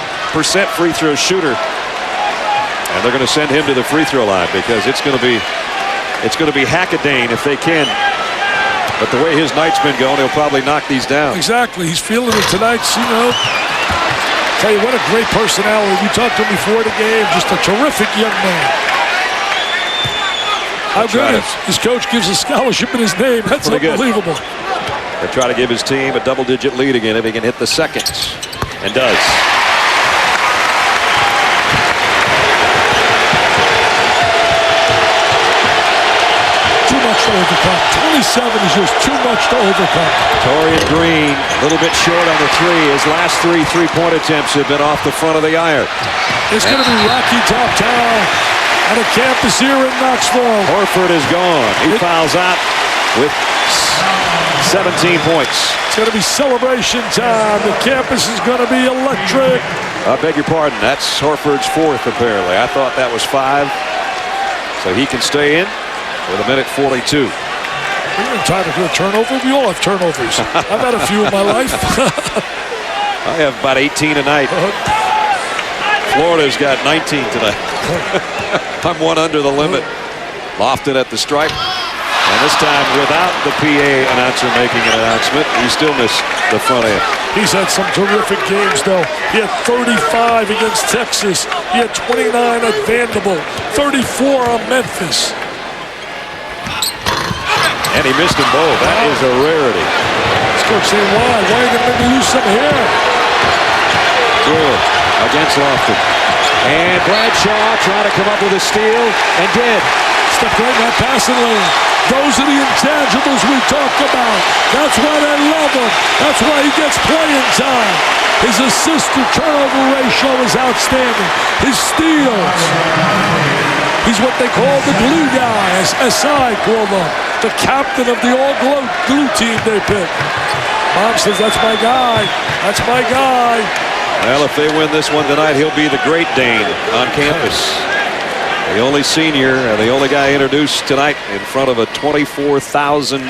free throw shooter. And they're going to send him to the free throw line because it's going to be Hackadane if they can. But the way his night's been going, he'll probably knock these down. Exactly. He's feeling it tonight, you know. Tell you what, a great personality. We talked to him before the game. Just a terrific young man. How good his coach gives a scholarship in his name. That's unbelievable. They try to give his team a double-digit lead again if he can hit the second. And does. Too much for the overcome. 27 is just too much to overcome. Torian Green, a little bit short on the three. His last three three-point attempts have been off the front of the iron. It's going to be Rocky Top Town on a campus here in Knoxville. Horford is gone. He fouls out with 17 points. It's going to be celebration time. The campus is going to be electric. I beg your pardon. That's Horford's fourth, apparently. I thought that was 5. So he can stay in with 1:42. You're entitled to a turnover. We all have turnovers. I've had a few in my life. I have about 18 a night. Florida's got 19 tonight. I'm one under the limit. Lofton at the stripe. And this time without the PA announcer making an announcement. He still missed the front end. He's had some terrific games, though. He had 35 against Texas. He had 29 at Vanderbilt. 34 on Memphis. And he missed them both. That is a rarity. This coach saying, why? Why are you going to make me lose some hair? Brewer against Lofton. And Bradshaw trying to come up with a steal and did. Stepped right in that passing lane. Those are the intangibles we talk about. That's why they love him. That's why he gets playing time. His assist to turnover ratio is outstanding. His steals. He's what they call the glue guy, as SI called him. The captain of the all-glue team they picked. Mom says, that's my guy. That's my guy. Well, if they win this one tonight, he'll be the great Dane on campus. The only senior and the only guy introduced tonight in front of a 24,047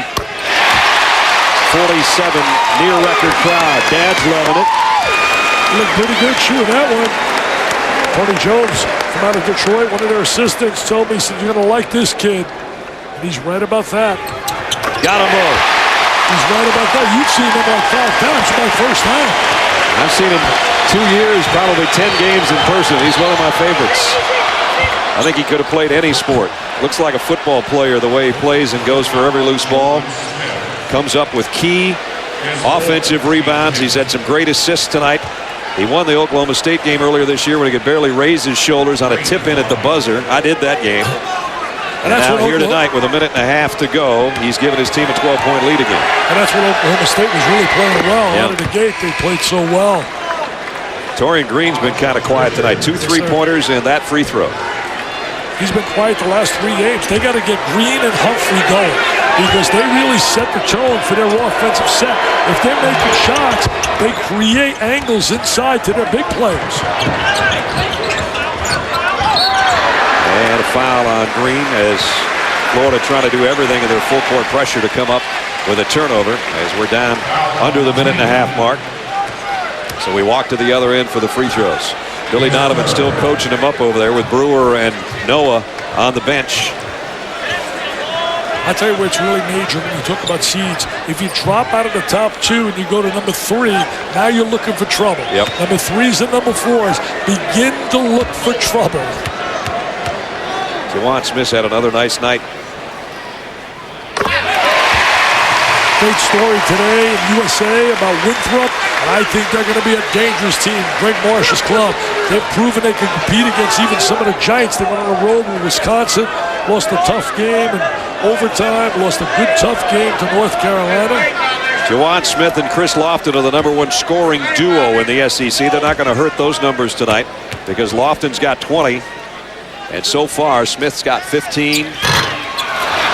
near-record crowd. Dad's loving it. He looked pretty good shooting that one. Tony Jones from out of Detroit, one of their assistants, told me, he said, you're going to like this kid. And he's right about that. Got him both. He's right about that. You've seen him like 5 times my first time. I've seen him 2 years, probably 10 games in person. He's one of my favorites. I think he could have played any sport. Looks like a football player the way he plays and goes for every loose ball. Comes up with key offensive rebounds. He's had some great assists tonight. He won the Oklahoma State game earlier this year when he could barely raise his shoulders on a tip-in at the buzzer. I did that game. And now here tonight with 1.5 minutes to go, he's given his team a 12-point lead again. And that's when Oklahoma State was really playing well. Out of the gate, they played so well. Torian Green's been kind of quiet tonight. 2 3-pointers and that free throw. He's been quiet the last 3 games. They got to get Green and Humphrey going because they really set the tone for their offensive set. If they're making shots, they create angles inside to their big players. And a foul on Green as Florida trying to do everything in their full court pressure to come up with a turnover as we're down under the 1.5 minute mark. So we walk to the other end for the free throws. Billy Donovan still coaching him up over there with Brewer and Noah on the bench. I'll tell you where it's really major when you talk about seeds. If you drop out of the top 2 and you go to number 3, now you're looking for trouble. Yep. Number 3s and number 4s begin to look for trouble. Juwan Smith had another nice night. Great story today in USA about Winthrop, and I think they're going to be a dangerous team. Greg Marsh's club. They've proven they can compete against even some of the Giants. They went on the road with Wisconsin, lost a tough game in overtime, lost a good tough game to North Carolina. Juwan Smith and Chris Lofton are the #1 scoring duo in the SEC. They're not going to hurt those numbers tonight because Lofton's got 20, and so far Smith's got 15.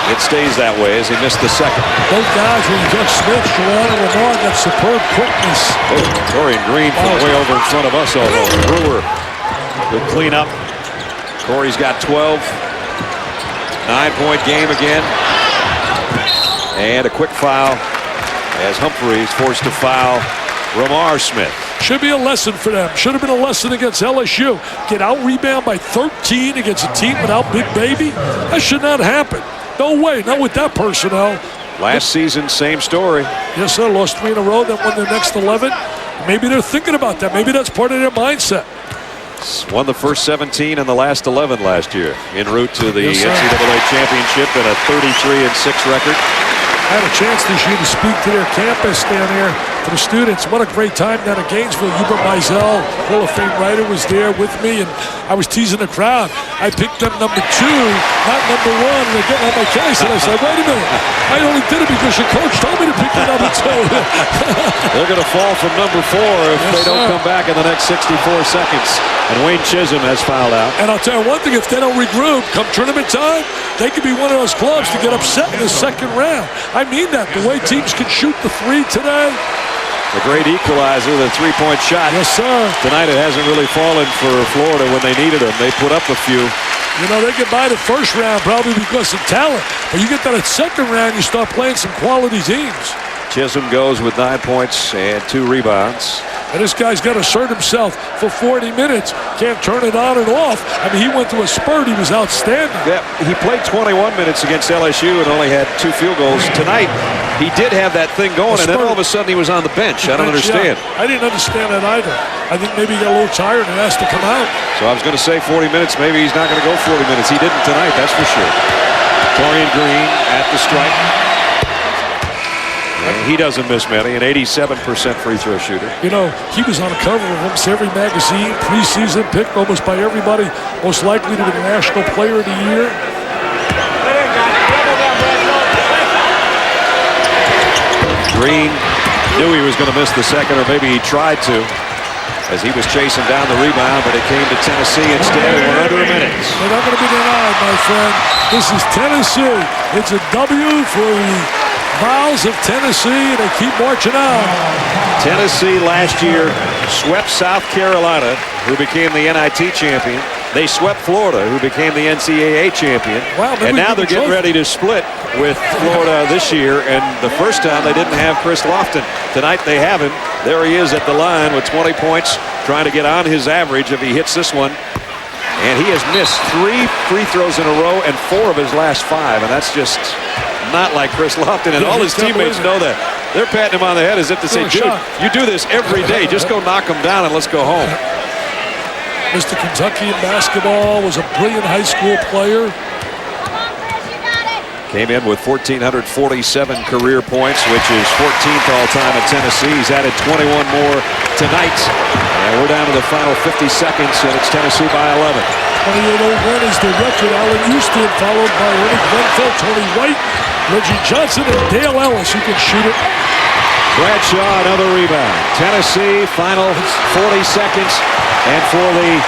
It stays that way as he missed the second. Both guys, when you touch Smith, Juwan and Lamar, got superb quickness. Oh, Torian Green from way over in front of us almost. Brewer, good cleanup. Corey's got 12. 9-point game again. And a quick foul as Humphreys forced to foul Ramar Smith. Should be a lesson for them. Should have been a lesson against LSU. Get out-rebound by 13 against a team without Big Baby. That should not happen. No way, not with that personnel. Last season, same story. Yes, sir. Lost 3 in a row, then won their next 11. Maybe they're thinking about that. Maybe that's part of their mindset. Won the first 17 and the last 11 last year en route to the NCAA championship and a 33-6 record. I had a chance this year to speak to their campus down here for the students. What a great time down at Gainesville. Hubert Mizell, Hall of Fame writer, was there with me, and I was teasing the crowd. I picked them number 2, not number 1, and they're getting on my case. And I said, wait a minute, I only did it because your coach told me to pick the number 2. They're going to fall from number 4 if they don't come back in the next 64 seconds. And Wayne Chisholm has fouled out. And I'll tell you one thing, if they don't regroup come tournament time, they could be one of those clubs to get upset in the second round. I mean that. The way teams can shoot the 3 today. The great equalizer, the three-point shot. Yes, sir. Tonight it hasn't really fallen for Florida when they needed them. They put up a few. You know, they get by the first round probably because of talent. But you get to that second round, you start playing some quality teams. Chisholm goes with 9 points and 2 rebounds. And this guy's got to assert himself for 40 minutes. Can't turn it on and off. I mean, he went through a spurt. He was outstanding. Yeah, he played 21 minutes against LSU and only had 2 field goals. Tonight, he did have that thing going, and then all of a sudden he was on the bench. I don't understand. Yeah. I didn't understand that either. I think maybe he got a little tired and asked to come out. So I was going to say 40 minutes. Maybe he's not going to go 40 minutes. He didn't tonight, that's for sure. Torian Green at the stripe. And he doesn't miss many, an 87% free throw shooter. You know, he was on the cover of almost every magazine, preseason, picked almost by everybody, most likely to be the National Player of the Year. Green knew he was going to miss the second, or maybe he tried to, as he was chasing down the rebound, but it came to Tennessee instead, and we're under a minute. They're not going to be denied, my friend. This is Tennessee. It's a W for the Vols of Tennessee, and they keep marching on. Tennessee last year swept South Carolina, who became the NIT champion. They swept Florida, who became the NCAA champion. Wow, and now they're getting ready to split with Florida this year. And the first time they didn't have Chris Lofton. Tonight they have him. There he is at the line with 20 points, trying to get on his average if he hits this one. And he has missed 3 free throws in a row and 4 of his last 5. And that's just not like Chris Lofton. And all his teammates know that. They're patting him on the head as if to say, dude, you do this every day. Just go knock him down and let's go home. Mr. Kentucky in basketball, was a brilliant high school player. Came in with 1,447 career points, which is 14th all-time at Tennessee. He's added 21 more tonight. And we're down to the final 50 seconds, and it's Tennessee by 11. 28-01 is the record. Allen Houston, followed by Ernie Grenfell, Tony White, Reggie Johnson, and Dale Ellis, who can shoot it. Bradshaw, another rebound. Tennessee, final 40 seconds. And for the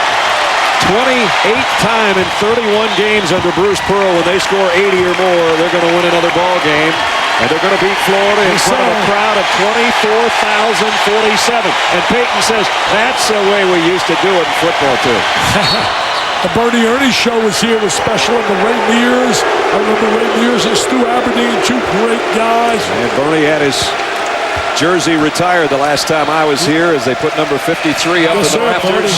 28th time in 31 games under Bruce Pearl, when they score 80 or more, they're going to win another ball game. And they're going to beat Florida in front of a crowd of 24,047. And Peyton says, that's the way we used to do it in football, too. The Bernie Ernie show was here, was special, and the Ray Mears. I remember Ray Mears and Stu Aberdeen, 2 great guys. And Bernie had his jersey retired the last time I was here as they put number 53 up in the rafters.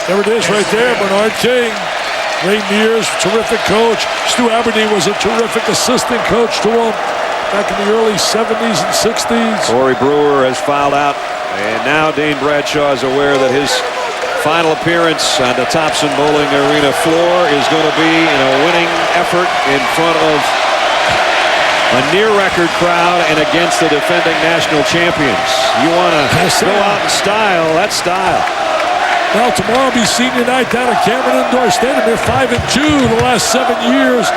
There it is right there, Bernard King. Ray Mears, terrific coach. Stu Aberdeen was a terrific assistant coach to him back in the early 70s and 60s. Corey Brewer has fouled out, and now Dane Bradshaw is aware that his final appearance on the Thompson Bowling Arena floor is going to be in a winning effort in front of a near-record crowd and against the defending national champions. You want to go out in style, that's style. Well, tomorrow will be senior night down at Cameron Indoor Stadium. They're 5-2 the last 7 years.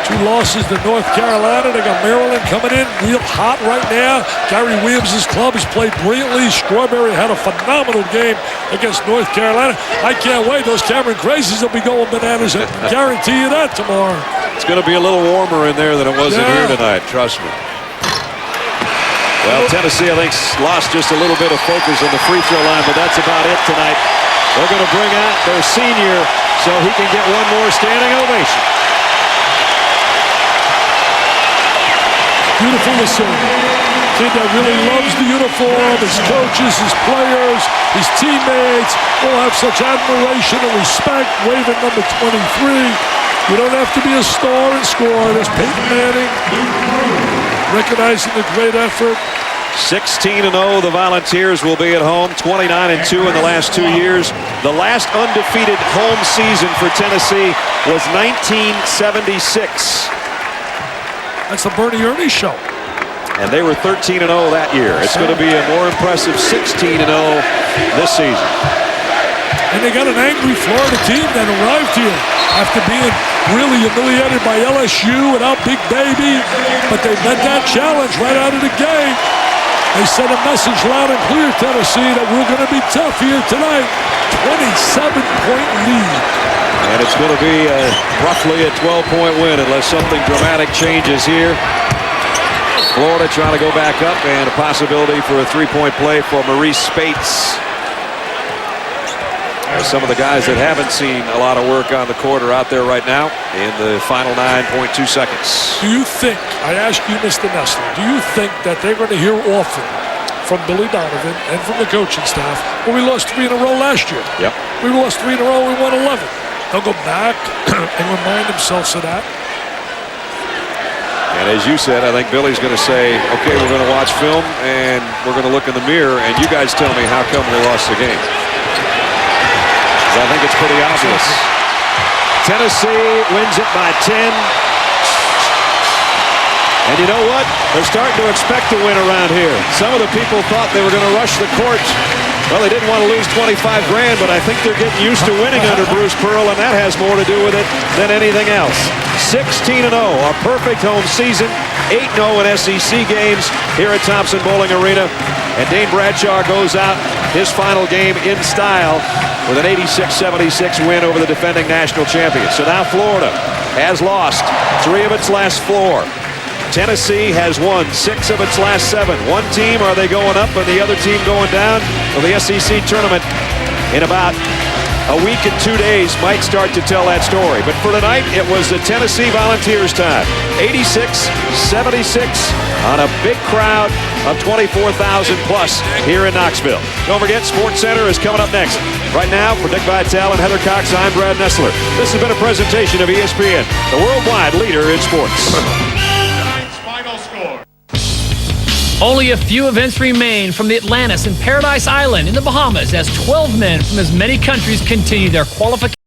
2 losses to North Carolina. They got Maryland coming in real hot right now. Gary Williams' club has played brilliantly. Strawberry had a phenomenal game against North Carolina. I can't wait. Those Cameron Crazies will be going bananas. I guarantee you that tomorrow. It's going to be a little warmer in there than it was in here tonight, trust me. Well, Tennessee, I think, lost just a little bit of focus on the free throw line, but that's about it tonight. They're going to bring out their senior so he can get one more standing ovation. Beautiful to see. Kid that really loves the uniform, his coaches, his players, his teammates all have such admiration and respect, waving number 23. You don't have to be a star and score. There's Peyton Manning recognizing the great effort. 16-0, the Volunteers will be at home. 29-2 in the last 2 years. The last undefeated home season for Tennessee was 1976. That's the Bernie Ernie show. And they were 13-0 that year. It's going to be a more impressive 16-0 this season. And they got an angry Florida team that arrived here after being really humiliated by LSU without Big Baby. But they met that challenge right out of the gate. They sent a message loud and clear, Tennessee, that we're going to be tough here tonight. 27-point lead. And it's going to be roughly a 12-point win unless something dramatic changes here. Florida trying to go back up, and a possibility for a three-point play for Maurice Spates. Some of the guys that haven't seen a lot of work on the court are out there right now in the final 9.2 seconds. Do you think, I ask you, Mr. Nessler, do you think that they're going to hear often from Billy Donovan and from the coaching staff, well, we lost 3 in a row last year. Yep. We lost 3 in a row, we won 11. They'll go back and remind themselves of that. And as you said, I think Billy's going to say, okay, we're going to watch film and we're going to look in the mirror and you guys tell me how come we lost the game. I think it's pretty obvious. Tennessee wins it by 10. And you know what? They're starting to expect to win around here. Some of the people thought they were going to rush the court. Well, they didn't want to lose 25 grand, but I think they're getting used to winning under Bruce Pearl, and that has more to do with it than anything else. 16-0, a perfect home season. 8-0 in SEC games here at Thompson Bowling Arena. And Dane Bradshaw goes out his final game in style with an 86-76 win over the defending national champions. So now Florida has lost 3 of its last 4. Tennessee has won 6 of its last 7. One team, are they going up and the other team going down? Well, the SEC tournament in about a week and 2 days might start to tell that story. But for tonight, it was the Tennessee Volunteers' time. 86-76 on a big crowd of 24,000 plus here in Knoxville. Don't forget, Sports Center is coming up next. Right now, for Dick Vitale and Heather Cox, I'm Brad Nessler. This has been a presentation of ESPN, the worldwide leader in sports. Only a few events remain from the Atlantis and Paradise Island in the Bahamas as 12 men from as many countries continue their qualification.